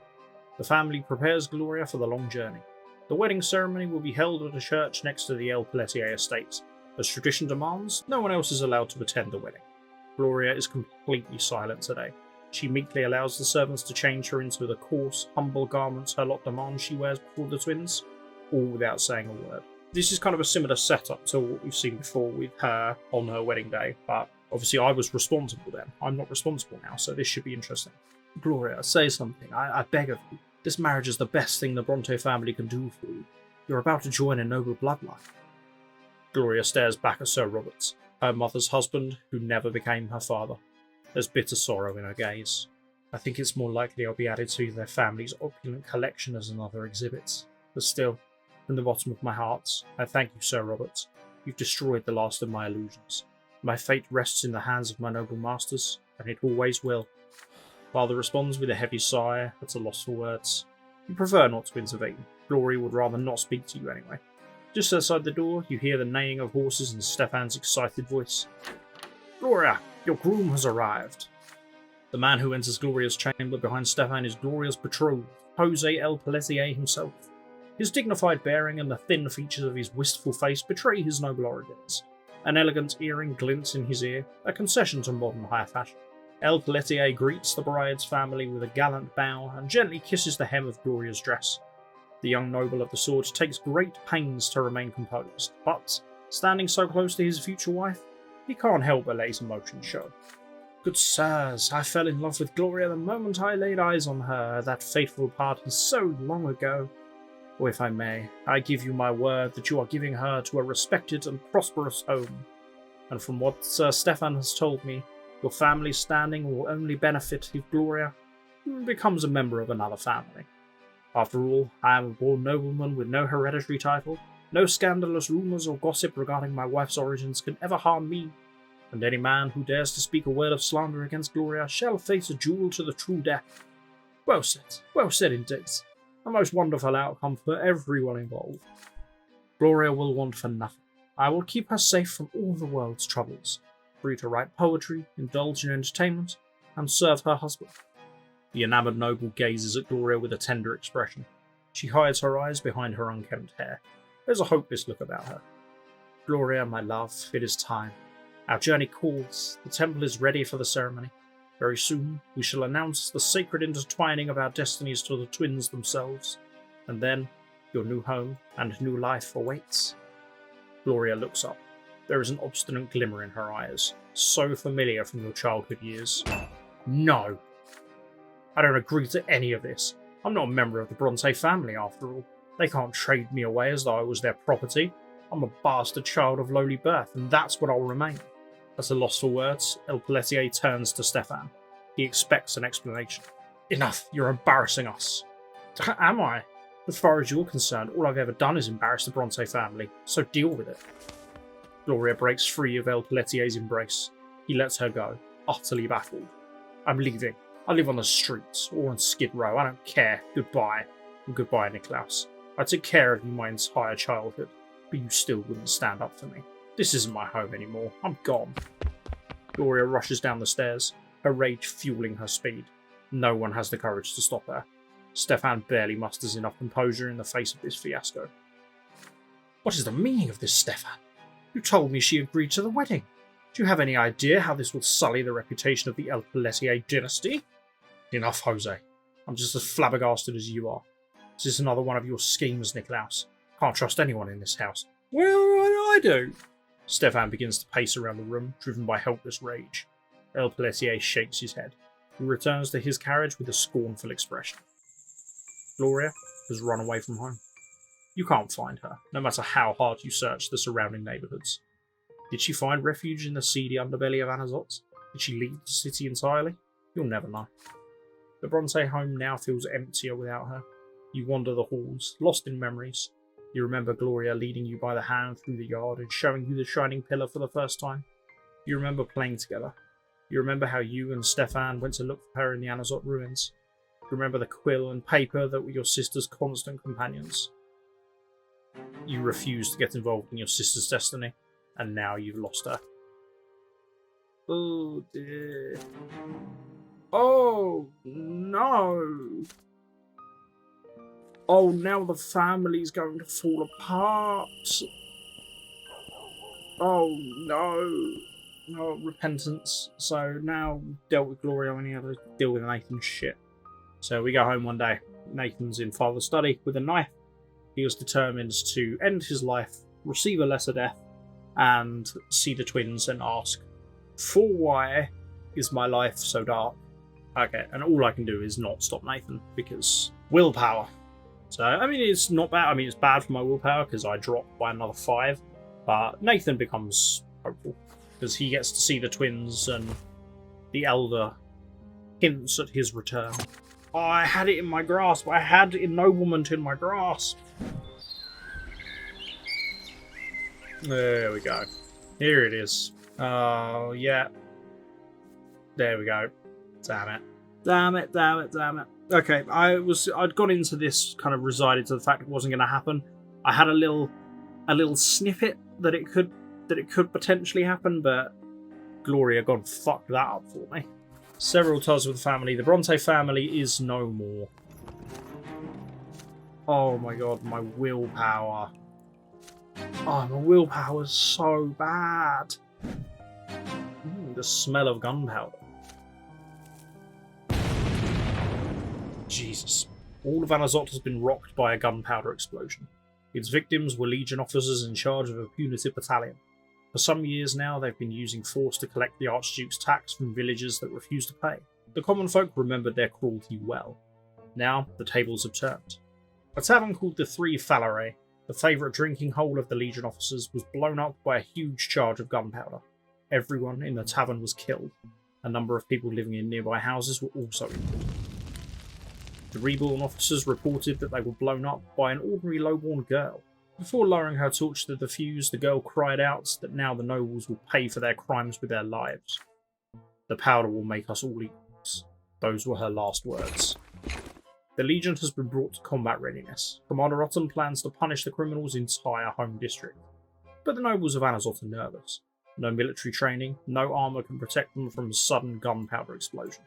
The family prepares Gloria for the long journey. The wedding ceremony will be held at a church next to the El Pelletier estate. As tradition demands, no one else is allowed to attend the wedding. Gloria is completely silent today. She meekly allows the servants to change her into the coarse, humble garments her lot demands she wears before the twins, all without saying a word. This is kind of a similar setup to what we've seen before with her on her wedding day, but obviously I was responsible then. I'm not responsible now, so this should be interesting. Gloria, say something. I beg of you. This marriage is the best thing the Bronte family can do for you. You're about to join a noble bloodline. Gloria stares back at Sir Robert, her mother's husband, who never became her father. There's bitter sorrow in her gaze. I think it's more likely I'll be added to their family's opulent collection as another exhibit. But still, from the bottom of my heart, I thank you, Sir Robert. You've destroyed the last of my illusions. My fate rests in the hands of my noble masters, and it always will. Father responds with a heavy sigh, at a loss for words. You prefer not to intervene. Gloria would rather not speak to you anyway. Just outside the door, you hear the neighing of horses and Stefan's excited voice. Gloria, your groom has arrived. The man who enters Gloria's chamber behind Stefan is Gloria's betrothed, Jose El Pelletier himself. His dignified bearing and the thin features of his wistful face betray his noble origins. An elegant earring glints in his ear, a concession to modern high fashion. El Pelletier greets the bride's family with a gallant bow and gently kisses the hem of Gloria's dress. The young noble of the sword takes great pains to remain composed, but, standing so close to his future wife, he can't help but let his emotions show. Good sirs, I fell in love with Gloria the moment I laid eyes on her, that fateful party so long ago. Or if I may, I give you my word that you are giving her to a respected and prosperous home. And from what Sir Stefan has told me, your family's standing will only benefit if Gloria becomes a member of another family. After all, I am a born nobleman with no hereditary title. No scandalous rumours or gossip regarding my wife's origins can ever harm me, and any man who dares to speak a word of slander against Gloria shall face a duel to the true death. Well said indeed. A most wonderful outcome for everyone involved. Gloria will want for nothing. I will keep her safe from all the world's troubles, free to write poetry, indulge in entertainment, and serve her husband. The enamoured noble gazes at Gloria with a tender expression. She hides her eyes behind her unkempt hair. There's a hopeless look about her. Gloria, my love, it is time. Our journey calls. The temple is ready for the ceremony. Very soon, we shall announce the sacred intertwining of our destinies to the twins themselves. And then, your new home and new life awaits. Gloria looks up. There is an obstinate glimmer in her eyes, so familiar from your childhood years. No! I don't agree to any of this. I'm not a member of the Bronte family, after all. They can't trade me away as though I was their property. I'm a bastard child of lowly birth, and that's what I'll remain. At a loss for words, El Pelletier turns to Stefan. He expects an explanation. Enough, you're embarrassing us. Am I? As far as you're concerned, all I've ever done is embarrass the Bronte family, so deal with it. Gloria breaks free of El Pelletier's embrace. He lets her go, utterly baffled. I'm leaving. I live on the streets, or on Skid Row, I don't care. Goodbye. And goodbye, Niklaus. I took care of you my entire childhood, but you still wouldn't stand up for me. This isn't my home anymore. I'm gone. Gloria rushes down the stairs, her rage fueling her speed. No one has the courage to stop her. Stefan barely musters enough composure in the face of this fiasco. What is the meaning of this, Stefan? You told me she agreed to the wedding. Do you have any idea how this will sully the reputation of the El Pelletier dynasty? Enough, Jose. I'm just as flabbergasted as you are. Is this another one of your schemes, Nicolaus? Can't trust anyone in this house. Well, what do I do? Stefan begins to pace around the room, driven by helpless rage. El Pelletier shakes his head. He returns to his carriage with a scornful expression. Gloria has run away from home. You can't find her, no matter how hard you search the surrounding neighbourhoods. Did she find refuge in the seedy underbelly of Anazot? Did she leave the city entirely? You'll never know. The Bronte home now feels emptier without her. You wander the halls, lost in memories. You remember Gloria leading you by the hand through the yard and showing you the shining pillar for the first time. You remember playing together. You remember how you and Stefan went to look for her in the Anazot ruins. You remember the quill and paper that were your sister's constant companions. You refused to get involved in your sister's destiny, and now you've lost her. Oh dear. Oh no. Oh, now the family's going to fall apart. Oh no. No, repentance. So now we've dealt with Gloria, we need to deal with Nathan's shit. So we go home one day. Nathan's in father's study with a knife. He was determined to end his life, receive a lesser death, and see the twins and ask, for why is my life so dark? Okay, and all I can do is not stop Nathan, because willpower. So, I mean, it's not bad. I mean, it's bad for my willpower, because I dropped by another 5. But Nathan becomes hopeful, because he gets to see the twins, and the elder hints at his return. Oh, I had it in my grasp. I had ennoblement in my grasp. There we go. Here it is. Oh, yeah. There we go. Damn it. Damn it, damn it, damn it. Okay, I'd gone into this kind of resigned to the fact it wasn't going to happen. I had a little snippet that it could potentially happen, but Gloria gone fucked that up for me. Several times with the family. The Bronte family is no more. Oh my god, my willpower. Oh, my willpower is so bad. The smell of gunpowder. Jesus. All of Anazot has been rocked by a gunpowder explosion. Its victims were Legion officers in charge of a punitive battalion. For some years now, they've been using force to collect the Archduke's tax from villagers that refused to pay. The common folk remembered their cruelty well. Now, the tables have turned. A tavern called the Three Falaise, the favourite drinking hole of the Legion officers, was blown up by a huge charge of gunpowder. Everyone in the tavern was killed. A number of people living in nearby houses were also injured. The reborn officers reported that they were blown up by an ordinary lowborn girl. Before lowering her torch to the fuse, the girl cried out that now the nobles will pay for their crimes with their lives. The powder will make us all equals. Those were her last words. The Legion has been brought to combat readiness. Commander Otton plans to punish the criminals' entire home district. But the nobles of Anazot are nervous. No military training, no armour can protect them from a sudden gunpowder explosion.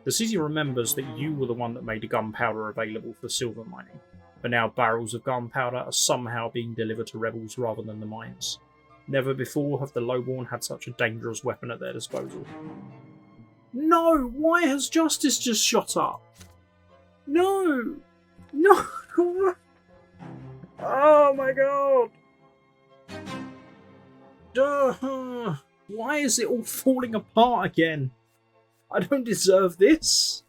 The city remembers that you were the one that made the gunpowder available for silver mining, but now barrels of gunpowder are somehow being delivered to rebels rather than the mines. Never before have the lowborn had such a dangerous weapon at their disposal. No! Why has justice just shot up? No! No! Oh my god! Duh. Why is it all falling apart again? I don't deserve this.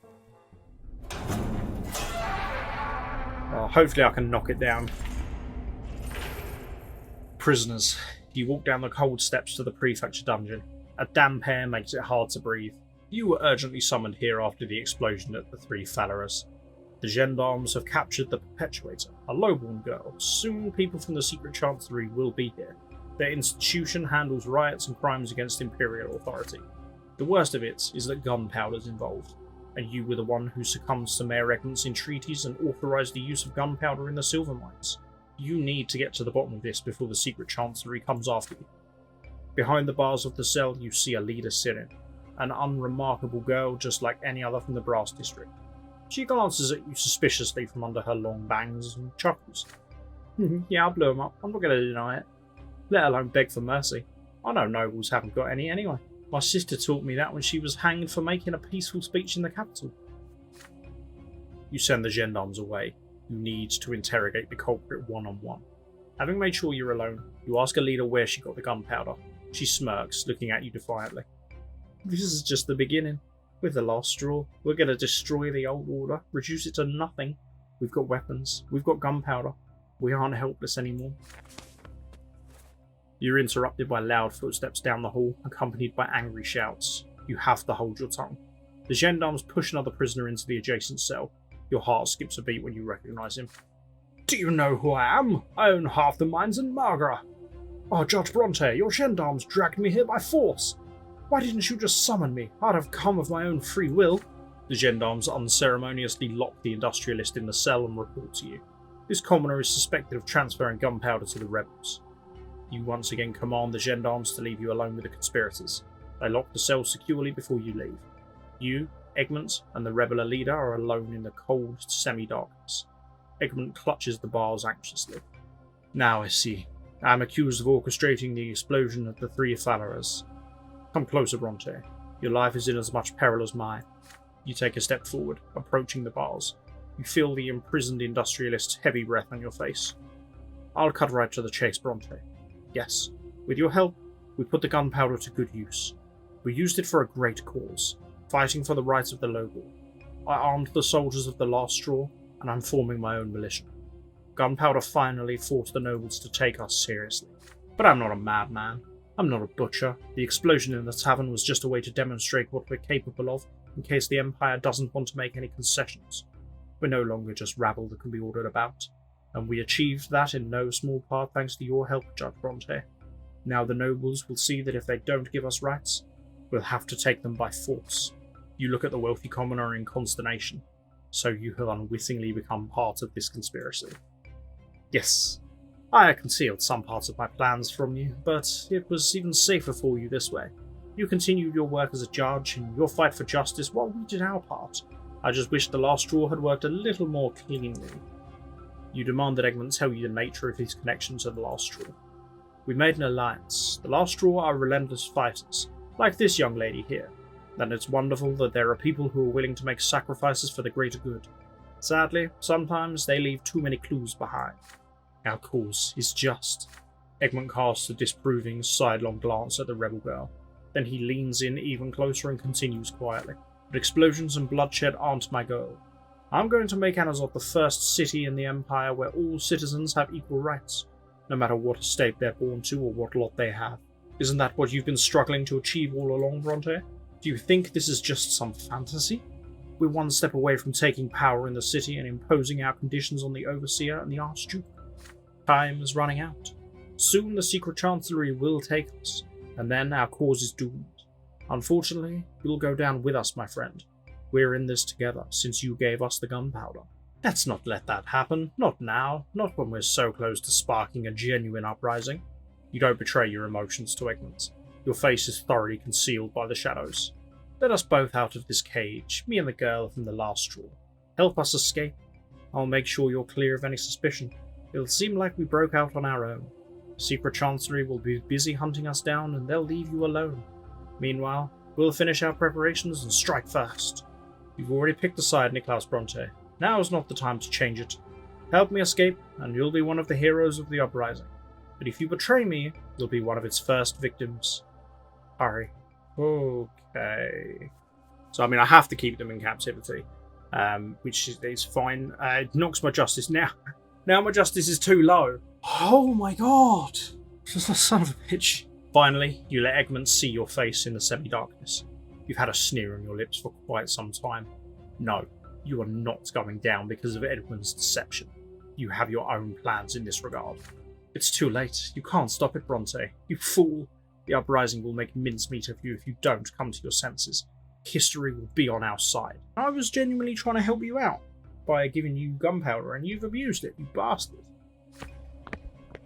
Oh, hopefully I can knock it down. Prisoners. You walk down the cold steps to the prefecture dungeon. A damp air makes it hard to breathe. You were urgently summoned here after the explosion at the Three Falaise. The gendarmes have captured the Perpetuator, a lowborn girl. Soon people from the Secret Chancellery will be here. Their institution handles riots and crimes against Imperial authority. The worst of it is that gunpowder's involved, and you were the one who succumbs to Mayor Egmont's entreaties and authorised the use of gunpowder in the silver mines. You need to get to the bottom of this before the Secret Chancellery comes after you. Behind the bars of the cell you see a leader Sirin, an unremarkable girl just like any other from the Brass District. She glances at you suspiciously from under her long bangs and chuckles. Yeah, I blew him up. I'm not going to deny it. Let alone beg for mercy. I know nobles haven't got any anyway. My sister taught me that when she was hanged for making a peaceful speech in the capital. You send the gendarmes away. You need to interrogate the culprit one-on-one. Having made sure you're alone, you ask Alida where she got the gunpowder. She smirks, looking at you defiantly. This is just the beginning. With the last straw, we're going to destroy the old order, reduce it to nothing. We've got weapons, we've got gunpowder. We aren't helpless anymore. You're interrupted by loud footsteps down the hall, accompanied by angry shouts. You have to hold your tongue. The gendarmes push another prisoner into the adjacent cell. Your heart skips a beat when you recognise him. Do you know who I am? I own half the mines in Margra. Oh, Judge Bronte, your gendarmes dragged me here by force. Why didn't you just summon me? I'd have come of my own free will. The gendarmes unceremoniously lock the industrialist in the cell and report to you. This commoner is suspected of transferring gunpowder to the rebels. You once again command the gendarmes to leave you alone with the conspirators. They lock the cell securely before you leave. You, Egmont, and the rebel Alida are alone in the cold semi-darkness. Egmont clutches the bars anxiously. Now I see. I am accused of orchestrating the explosion of the three Falaras. Come closer, Bronte. Your life is in as much peril as mine. You take a step forward, approaching the bars. You feel the imprisoned industrialist's heavy breath on your face. I'll cut right to the chase, Bronte. Yes, with your help, we put the gunpowder to good use. We used it for a great cause, fighting for the rights of the local. I armed the soldiers of the last straw, and I'm forming my own militia. Gunpowder finally forced the nobles to take us seriously. But I'm not a madman. I'm not a butcher. The explosion in the tavern was just a way to demonstrate what we're capable of, in case the Empire doesn't want to make any concessions. We're no longer just rabble that can be ordered about, and we achieved that in no small part thanks to your help, Judge Bronte. Now the nobles will see that if they don't give us rights, we'll have to take them by force. You look at the wealthy commoner in consternation. So you have unwittingly become part of this conspiracy. Yes, I concealed some parts of my plans from you, but it was even safer for you this way. You continued your work as a judge and your fight for justice while we did our part. I just wish the last straw had worked a little more cleanly. You demand that Egmont tell you the nature of his connection to the last straw. We made an alliance. The last straw are relentless fighters, like this young lady here. And it's wonderful that there are people who are willing to make sacrifices for the greater good. Sadly, sometimes they leave too many clues behind. Our cause is just. Egmont casts a disapproving, sidelong glance at the rebel girl. Then he leans in even closer and continues quietly. But explosions and bloodshed aren't my goal. I'm going to make Anazot the first city in the Empire where all citizens have equal rights, no matter what estate they're born to or what lot they have. Isn't that what you've been struggling to achieve all along, Bronte? Do you think this is just some fantasy? We're one step away from taking power in the city and imposing our conditions on the Overseer and the Archduke. Time is running out. Soon the Secret Chancellery will take us, and then our cause is doomed. Unfortunately, you'll go down with us, my friend. We're in this together, since you gave us the gunpowder. Let's not let that happen. Not now. Not when we're so close to sparking a genuine uprising. You don't betray your emotions to Egmont. Your face is thoroughly concealed by the shadows. Let us both out of this cage, me and the girl from the last straw. Help us escape. I'll make sure you're clear of any suspicion. It'll seem like we broke out on our own. The Secret Chancellery will be busy hunting us down, and they'll leave you alone. Meanwhile, we'll finish our preparations and strike first. You've already picked a side, Niklaus Bronte. Now is not the time to change it. Help me escape, and you'll be one of the heroes of the uprising. But if you betray me, you'll be one of its first victims. Hurry. Okay. So, I have to keep them in captivity, which is fine. It knocks my justice now. Now my justice is too low. Oh my god! Son of a bitch. Finally, you let Egmont see your face in the semi-darkness. You've had a sneer on your lips for quite some time. No, you are not going down because of Edmund's deception. You have your own plans in this regard. It's too late. You can't stop it, Bronte. You fool. The uprising will make mincemeat of you if you don't come to your senses. History will be on our side. I was genuinely trying to help you out by giving you gunpowder, and you've abused it, you bastard.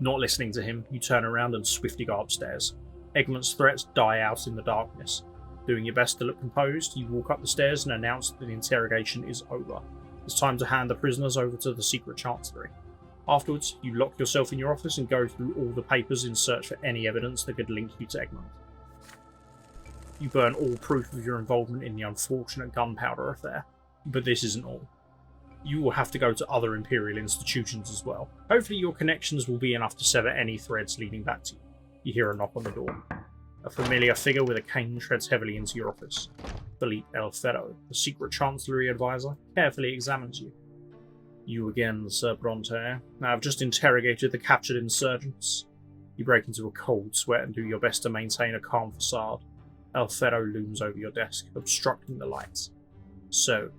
Not listening to him, you turn around and swiftly go upstairs. Egmont's threats die out in the darkness. Doing your best to look composed, you walk up the stairs and announce that the interrogation is over. It's time to hand the prisoners over to the Secret Chancellery. Afterwards, you lock yourself in your office and go through all the papers in search for any evidence that could link you to Egmont. You burn all proof of your involvement in the unfortunate gunpowder affair. But this isn't all. You will have to go to other Imperial institutions as well. Hopefully your connections will be enough to sever any threads leading back to you. You hear a knock on the door. A familiar figure with a cane treads heavily into your office. Philippe Elfero, the secret chancellery advisor, carefully examines you. You again, Sir Bronte. I have just interrogated the captured insurgents. You break into a cold sweat and do your best to maintain a calm facade. Elfero looms over your desk, obstructing the lights. So,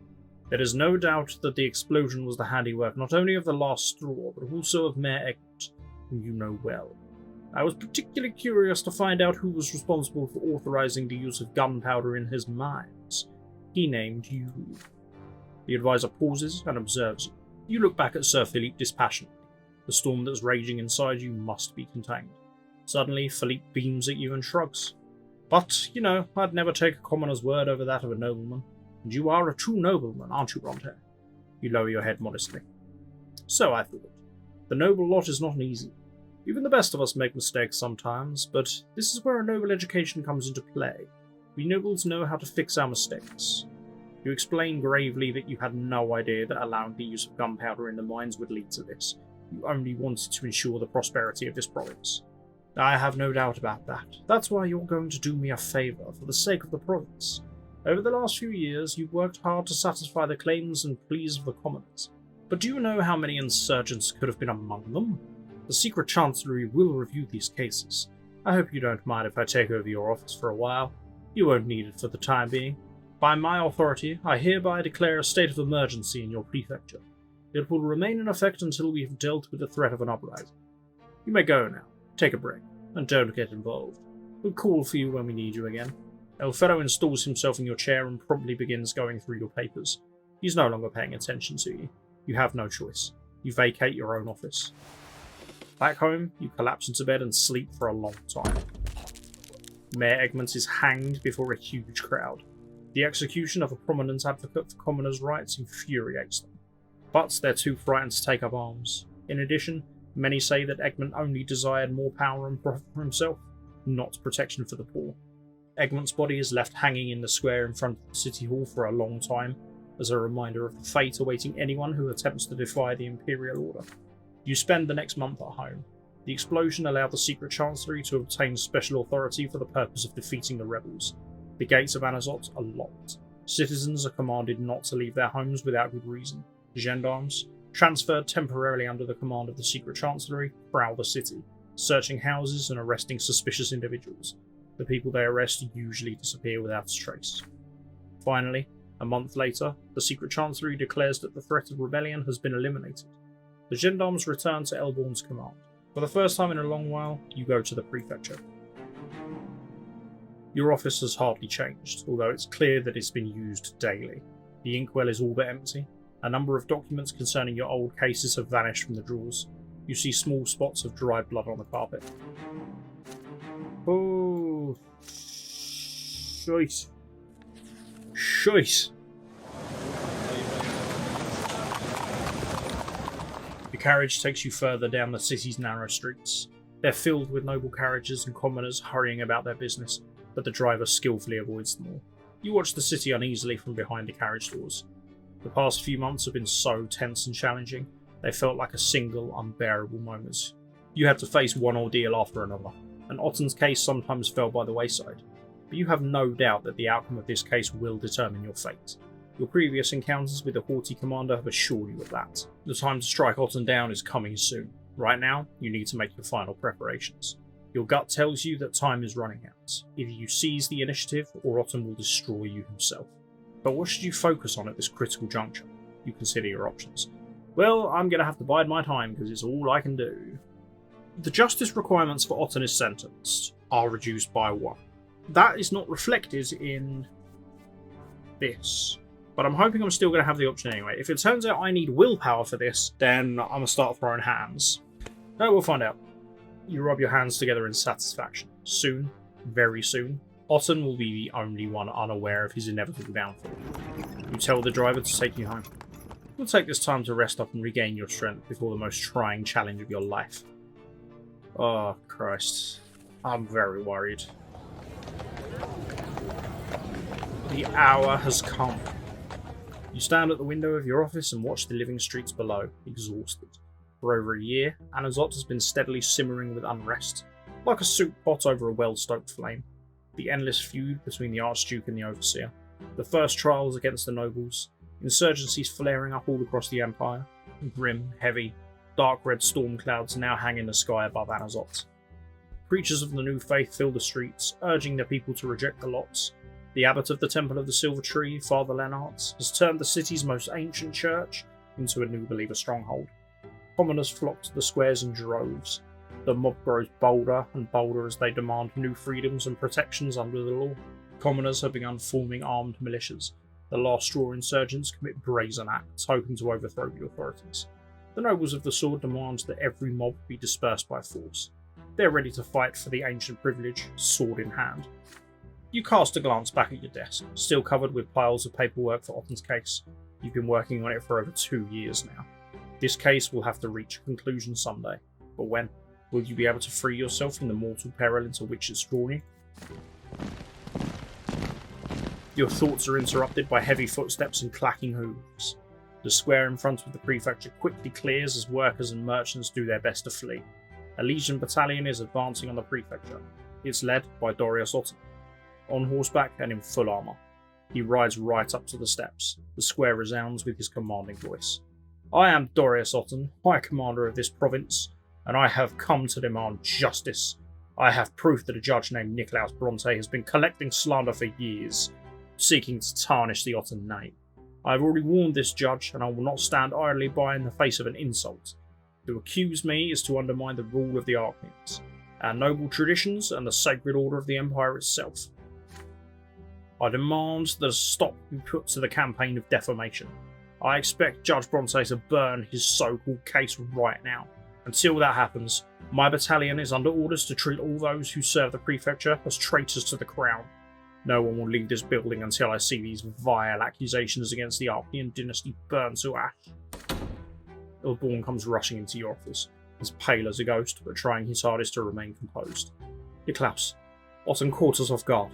there is no doubt that the explosion was the handiwork not only of the last straw, but also of Mayor Egmont, whom you know well. I was particularly curious to find out who was responsible for authorizing the use of gunpowder in his mines. He named you. The advisor pauses and observes you. You look back at Sir Philippe dispassionately. The storm that's raging inside you must be contained. Suddenly, Philippe beams at you and shrugs. But, you know, I'd never take a commoner's word over that of a nobleman. And you are a true nobleman, aren't you, Bronte? You lower your head modestly. So I thought. The noble lot is not easy. Even the best of us make mistakes sometimes, but this is where a noble education comes into play. We nobles know how to fix our mistakes. You explain gravely that you had no idea that allowing the use of gunpowder in the mines would lead to this. You only wanted to ensure the prosperity of this province. I have no doubt about that. That's why you're going to do me a favour for the sake of the province. Over the last few years, you've worked hard to satisfy the claims and pleas of the commoners. But do you know how many insurgents could have been among them? The Secret Chancellery will review these cases. I hope you don't mind if I take over your office for a while. You won't need it for the time being. By my authority, I hereby declare a state of emergency in your prefecture. It will remain in effect until we have dealt with the threat of an uprising. You may go now, take a break, and don't get involved. We'll call for you when we need you again. Elfero installs himself in your chair and promptly begins going through your papers. He's no longer paying attention to you. You have no choice. You vacate your own office. Back home, you collapse into bed and sleep for a long time. Mayor Egmont is hanged before a huge crowd. The execution of a prominent advocate for commoners' rights infuriates them, but they're too frightened to take up arms. In addition, many say that Egmont only desired more power and profit for himself, not protection for the poor. Egmont's body is left hanging in the square in front of the city hall for a long time, as a reminder of the fate awaiting anyone who attempts to defy the imperial order. You spend the next month at home. The explosion allowed the Secret Chancellery to obtain special authority for the purpose of defeating the rebels. The gates of Anazot are locked. Citizens are commanded not to leave their homes without good reason. Gendarmes, transferred temporarily under the command of the Secret Chancellery, prowl the city, searching houses and arresting suspicious individuals. The people they arrest usually disappear without a trace. Finally, a month later, the Secret Chancellery declares that the threat of rebellion has been eliminated. The gendarmes return to Elborn's command. For the first time in a long while, you go to the prefecture. Your office has hardly changed, although it's clear that it's been used daily. The inkwell is all but empty. A number of documents concerning your old cases have vanished from the drawers. You see small spots of dried blood on the carpet. Oh, shite. Shite. The carriage takes you further down the city's narrow streets. They're filled with noble carriages and commoners hurrying about their business, but the driver skillfully avoids them all. You watch the city uneasily from behind the carriage doors. The past few months have been so tense and challenging, they felt like a single, unbearable moment. You had to face one ordeal after another, and Otton's case sometimes fell by the wayside. But you have no doubt that the outcome of this case will determine your fate. Your previous encounters with the haughty commander have assured you of that. The time to strike Otton down is coming soon. Right now, you need to make your final preparations. Your gut tells you that time is running out. Either you seize the initiative, or Otton will destroy you himself. But what should you focus on at this critical juncture? You consider your options. Well, I'm going to have to bide my time because it's all I can do. The justice requirements for Otton is sentenced are reduced by 1. That is not reflected in this. But I'm hoping I'm still going to have the option anyway. If it turns out I need willpower for this, then I'm going to start throwing hands. No, we'll find out. You rub your hands together in satisfaction. Soon, very soon, Otton will be the only one unaware of his inevitable downfall. You tell the driver to take you home. You'll take this time to rest up and regain your strength before the most trying challenge of your life. Oh, Christ. I'm very worried. The hour has come. You stand at the window of your office and watch the living streets below, exhausted. For over a year, Anazot has been steadily simmering with unrest, like a soup pot over a well-stoked flame. The endless feud between the Archduke and the Overseer, the first trials against the nobles, insurgencies flaring up all across the Empire, grim, heavy, dark red storm clouds now hang in the sky above Anazot. Preachers of the new faith fill the streets, urging their people to reject the lots. The abbot of the Temple of the Silver Tree, Father Lennart, has turned the city's most ancient church into a new believer stronghold. Commoners flock to the squares in droves. The mob grows bolder and bolder as they demand new freedoms and protections under the law. Commoners have begun forming armed militias. The last straw insurgents commit brazen acts, hoping to overthrow the authorities. The nobles of the sword demand that every mob be dispersed by force. They're ready to fight for the ancient privilege, sword in hand. You cast a glance back at your desk, still covered with piles of paperwork for Otton's case. You've been working on it for over 2 years now. This case will have to reach a conclusion someday. But when? Will you be able to free yourself from the mortal peril into which it's drawn you? Your thoughts are interrupted by heavy footsteps and clacking hooves. The square in front of the prefecture quickly clears as workers and merchants do their best to flee. A legion battalion is advancing on the prefecture. It's led by Dorius Otton, on horseback and in full armour. He rides right up to the steps. The square resounds with his commanding voice. I am Dorius Otton, High Commander of this province, and I have come to demand justice. I have proof that a judge named Nicolaus Bronte has been collecting slander for years, seeking to tarnish the Otton name. I have already warned this judge, and I will not stand idly by in the face of an insult. To accuse me is to undermine the rule of the Archnians, our noble traditions, and the sacred order of the Empire itself. I demand that a stop be put to the campaign of defamation. I expect Judge Bronte to burn his so-called case right now. Until that happens, my battalion is under orders to treat all those who serve the prefecture as traitors to the crown. No one will leave this building until I see these vile accusations against the Archnian dynasty burned to ash. Ilborn comes rushing into your office, as pale as a ghost, but trying his hardest to remain composed. Nicolaus, Otton caught us off guard.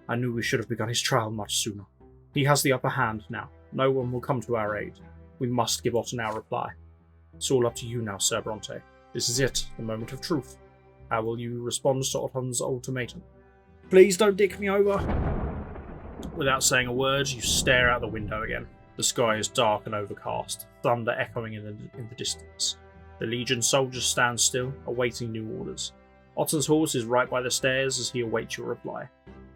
I knew we should have begun his trial much sooner. He has the upper hand now. No one will come to our aid. We must give Otton our reply. It's all up to you now, Sir Bronte. This is it, the moment of truth. How will you respond to Otton's ultimatum? Please don't dick me over. Without saying a word, you stare out the window again. The sky is dark and overcast, thunder echoing in the distance. The Legion soldiers stand still, awaiting new orders. Otton's horse is right by the stairs as he awaits your reply.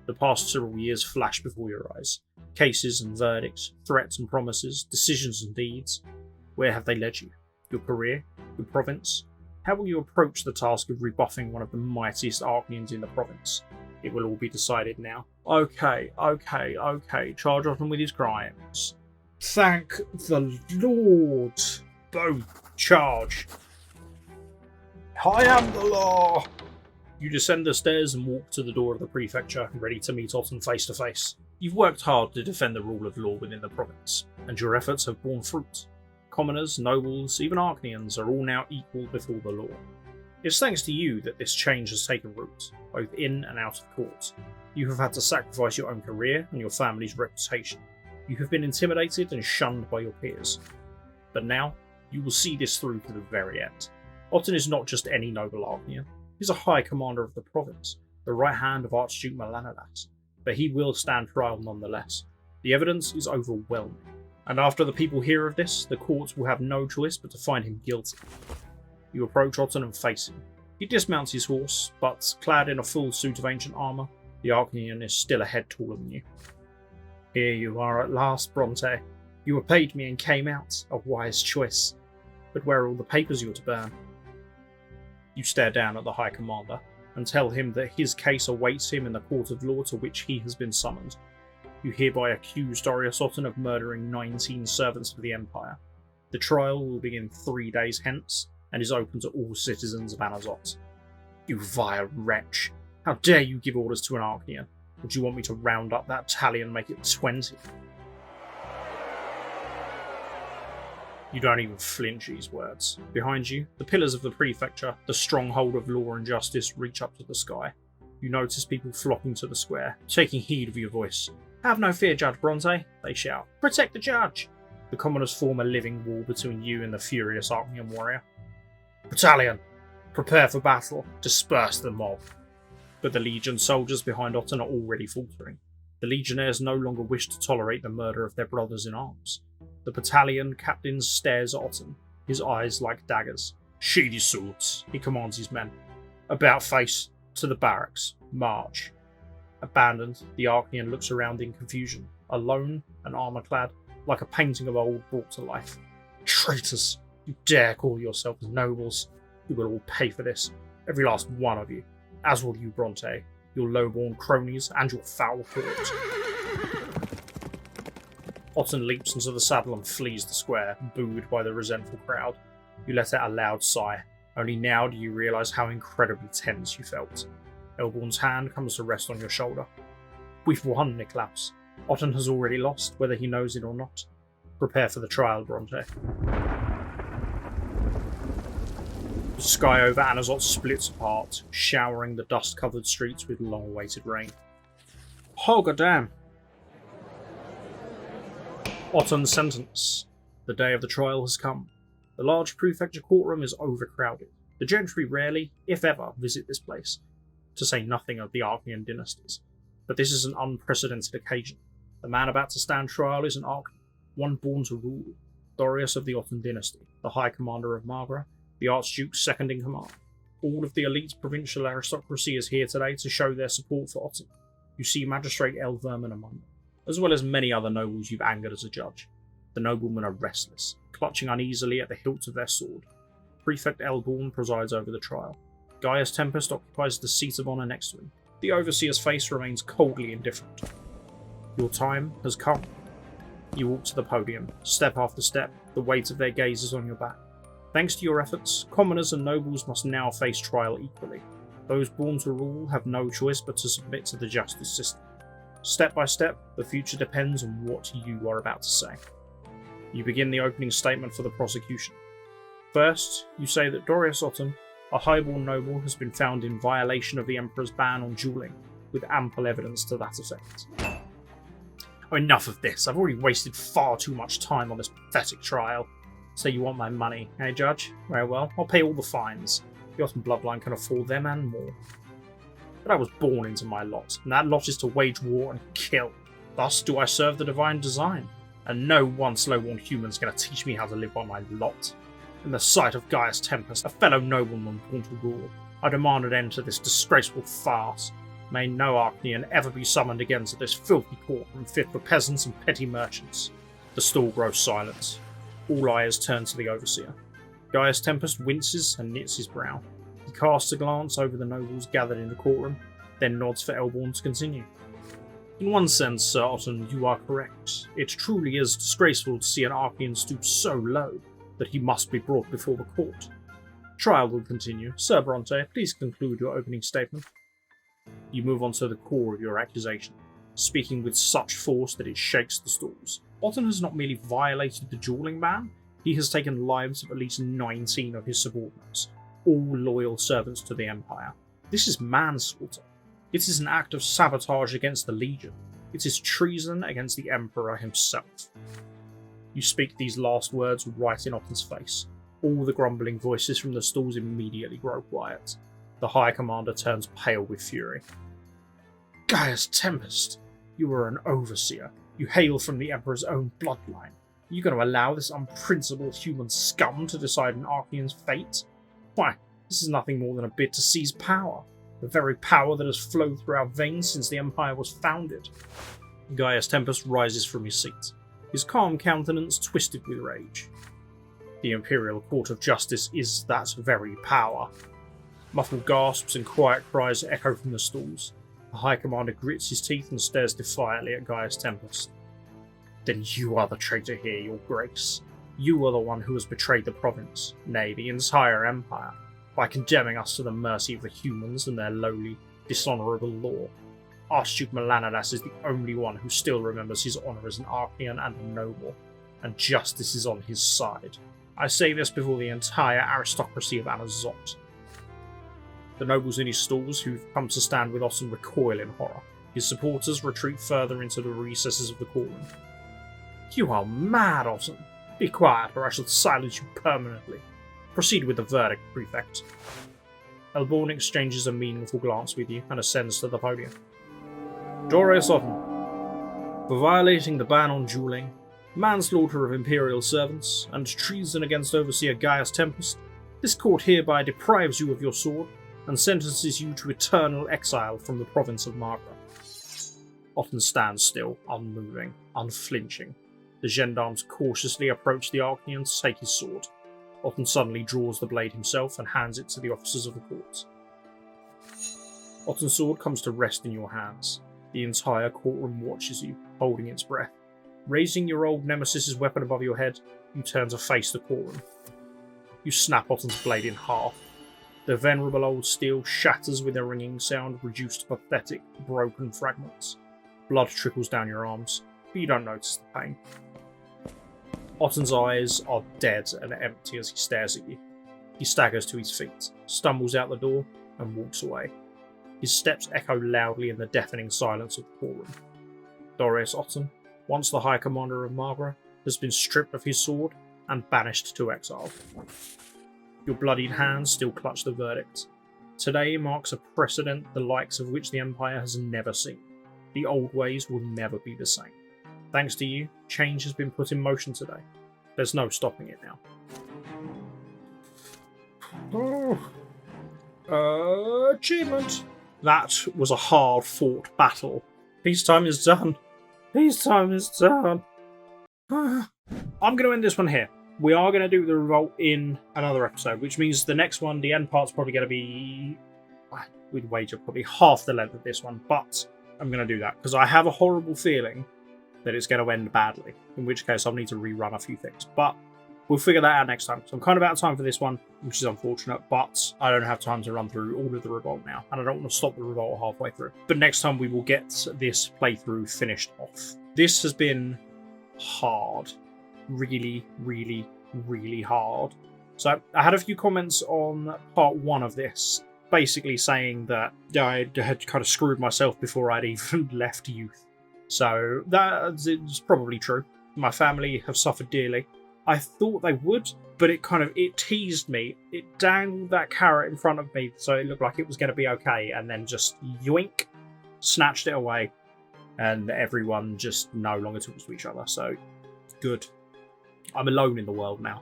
The past several years flash before your eyes. Cases and verdicts, threats and promises, decisions and deeds. Where have they led you? Your career? Your province? How will you approach the task of rebuffing one of the mightiest Archnians in the province? It will all be decided now. Okay. Charge Otton with his crimes. Thank the Lord. Both charge. I am the law. You descend the stairs and walk to the door of the prefecture, ready to meet Otton face to face. You've worked hard to defend the rule of law within the province, and your efforts have borne fruit. Commoners, nobles, even Archnians are all now equal before the law. It's thanks to you that this change has taken root, both in and out of court. You have had to sacrifice your own career and your family's reputation. You have been intimidated and shunned by your peers. But now, you will see this through to the very end. Otton is not just any noble Archnian. He's a high commander of the province, the right hand of Archduke Melanidas. But he will stand trial nonetheless. The evidence is overwhelming. And after the people hear of this, the courts will have no choice but to find him guilty. You approach Otton and face him. He dismounts his horse, but clad in a full suit of ancient armour, the Archnian is still a head taller than you. Here you are at last, Bronte. You obeyed me and came out, a wise choice. But where are all the papers you were to burn? You stare down at the High Commander and tell him that his case awaits him in the court of law to which he has been summoned. You hereby accuse Dorius Otton of murdering 19 servants for the Empire. The trial will begin 3 days hence, and is open to all citizens of Anazot. You vile wretch! How dare you give orders to an Archnian? Would you want me to round up that tally and make it 20? You don't even flinch at his words. Behind you, the pillars of the prefecture, the stronghold of law and justice, reach up to the sky. You notice people flocking to the square, taking heed of your voice. "Have no fear, Judge Bronte," they shout. "Protect the judge!" The commoners form a living wall between you and the furious Arknian warrior. "Battalion, prepare for battle. Disperse the mob." But the Legion soldiers behind Otton are already faltering. The Legionnaires no longer wish to tolerate the murder of their brothers in arms. The battalion captain stares at Otton, his eyes like daggers. "Sheathe your swords," he commands his men. "About face, to the barracks. March." Abandoned, the Arknian looks around in confusion, alone and armour-clad, like a painting of old brought to life. "Traitors! You dare call yourselves nobles? You will all pay for this, every last one of you. As will you, Bronte, your low-born cronies, and your foul court." Otton leaps into the saddle and flees the square, booed by the resentful crowd. You let out a loud sigh. Only now do you realise how incredibly tense you felt. Elborn's hand comes to rest on your shoulder. "We've won, Niklaus. Otton has already lost, whether he knows it or not. Prepare for the trial, Bronte." The sky over Anazot splits apart, showering the dust-covered streets with long-awaited rain. "Oh, goddamn!" Otton's sentence. The day of the trial has come. The large prefecture courtroom is overcrowded. The gentry rarely, if ever, visit this place, to say nothing of the Arknian dynasties. But this is an unprecedented occasion. The man about to stand trial is an Arknian, one born to rule, Dorius of the Otton dynasty, the High Commander of Margra, the Archduke's second in command. All of the elite provincial aristocracy is here today to show their support for Otton. You see Magistrate Elverman among them, as well as many other nobles you've angered as a judge. The noblemen are restless, clutching uneasily at the hilt of their sword. Prefect Elborn presides over the trial. Gaius Tempest occupies the seat of honour next to him. The overseer's face remains coldly indifferent. Your time has come. You walk to the podium, step after step, the weight of their gaze is on your back. Thanks to your efforts, commoners and nobles must now face trial equally. Those born to rule have no choice but to submit to the justice system. Step by step, the future depends on what you are about to say. You begin the opening statement for the prosecution. First, you say that Dorius Otton, a highborn noble, has been found in violation of the Emperor's ban on duelling, with ample evidence to that effect. Oh, enough of this. I've already wasted far too much time on this pathetic trial. So you want my money, eh, Judge? Very well, I'll pay all the fines. The Otton bloodline can afford them and more. But I was born into my lot, and that lot is to wage war and kill. Thus do I serve the divine design, and no one slow-born human's going to teach me how to live by my lot. In the sight of Gaius Tempest, a fellow nobleman born to rule, I demand an end to this disgraceful farce. May no Arknian ever be summoned again to this filthy courtroom fit for peasants and petty merchants. The stall grows silent. All eyes turn to the overseer. Gaius Tempest winces and knits his brow. He casts a glance over the nobles gathered in the courtroom, then nods for Elborn to continue. In one sense, Sir Otton, you are correct. It truly is disgraceful to see an Arknian stoop so low that he must be brought before the court. Trial will continue. Sir Bronte, please conclude your opening statement. You move on to the core of your accusation, speaking with such force that it shakes the stalls. Otton has not merely violated the duelling ban, he has taken lives of at least 19 of his subordinates, all loyal servants to the Empire. This is manslaughter. It is an act of sabotage against the Legion. It is treason against the Emperor himself. You speak these last words right in Otton's face. All the grumbling voices from the stalls immediately grow quiet. The High Commander turns pale with fury. Gaius Tempest, you are an overseer. You hail from the Emperor's own bloodline. Are you going to allow this unprincipled human scum to decide an Arknian's fate? Why, this is nothing more than a bid to seize power. The very power that has flowed through our veins since the Empire was founded. Gaius Tempest rises from his seat, his calm countenance twisted with rage. The Imperial Court of Justice is that very power. Muffled gasps and quiet cries echo from the stalls. The High Commander grits his teeth and stares defiantly at Gaius Tempest. Then you are the traitor here, Your Grace. You are the one who has betrayed the province, nay, the entire Empire, by condemning us to the mercy of the humans and their lowly, dishonourable law. Archduke Melanidas is the only one who still remembers his honour as an Arknian and a noble, and justice is on his side. I say this before the entire aristocracy of Anazot. The nobles in his stalls who've come to stand with Otton recoil in horror. His supporters retreat further into the recesses of the courtroom. You are mad, Otton. Be quiet, or I shall silence you permanently. Proceed with the verdict, Prefect. Elborn exchanges a meaningful glance with you and ascends to the podium. Dorius Otton, for violating the ban on dueling, manslaughter of Imperial servants, and treason against Overseer Gaius Tempest, this court hereby deprives you of your sword and sentences you to eternal exile from the province of Margra. Otton stands still, unmoving, unflinching. The gendarmes cautiously approach the Archaean to take his sword. Otton suddenly draws the blade himself and hands it to the officers of the court. Otton's sword comes to rest in your hands. The entire courtroom watches you, holding its breath. Raising your old nemesis's weapon above your head, you turn to face the courtroom. You snap Otton's blade in half. The venerable old steel shatters with a ringing sound, reduced to pathetic, broken fragments. Blood trickles down your arms, but you don't notice the pain. Otton's eyes are dead and empty as he stares at you. He staggers to his feet, stumbles out the door, and walks away. His steps echo loudly in the deafening silence of the courtroom. Dorius Otton, once the High Commander of Margra, has been stripped of his sword and banished to exile. Your bloodied hands still clutch the verdict. Today marks a precedent the likes of which the Empire has never seen. The old ways will never be the same. Thanks to you, change has been put in motion today. There's no stopping it now. Achievement! That was a hard-fought battle. Peacetime is done. Peacetime is done. I'm going to end this one here. We are going to do the revolt in another episode, which means the next one, the end part's probably going to be, we'd wager, probably half the length of this one, but I'm going to do that because I have a horrible feeling that it's going to end badly, in which case I'll need to rerun a few things, but we'll figure that out next time. So I'm kind of out of time for this one, which is unfortunate, but I don't have time to run through all of the revolt now, and I don't want to stop the revolt halfway through. But next time we will get this playthrough finished off. This has been hard. Really, really, really hard. So I had a few comments on part 1 of this, basically saying that I had kind of screwed myself before I'd even left youth. So that is probably true. My family have suffered dearly. I thought they would, but it teased me. It dangled that carrot in front of me so it looked like it was going to be okay, and then just yoink, snatched it away, and everyone just no longer talks to each other. So good. I'm alone in the world now.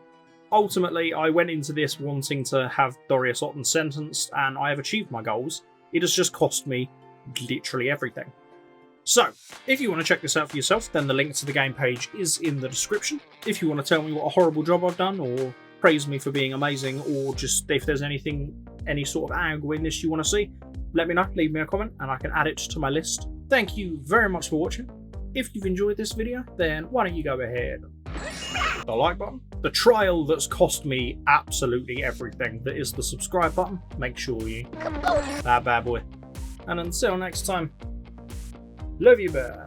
Ultimately, I went into this wanting to have Dorius Otton sentenced, and I have achieved my goals. It has just cost me literally everything. So, if you want to check this out for yourself, then the link to the game page is in the description. If you want to tell me what a horrible job I've done, or praise me for being amazing, or just if there's any sort of angle in this you want to see, let me know, leave me a comment, and I can add it to my list. Thank you very much for watching. If you've enjoyed this video, then why don't you go ahead, the like button, the trial that's cost me absolutely everything, that is the subscribe button, make sure you, that bad boy. And until next time, love you, bear.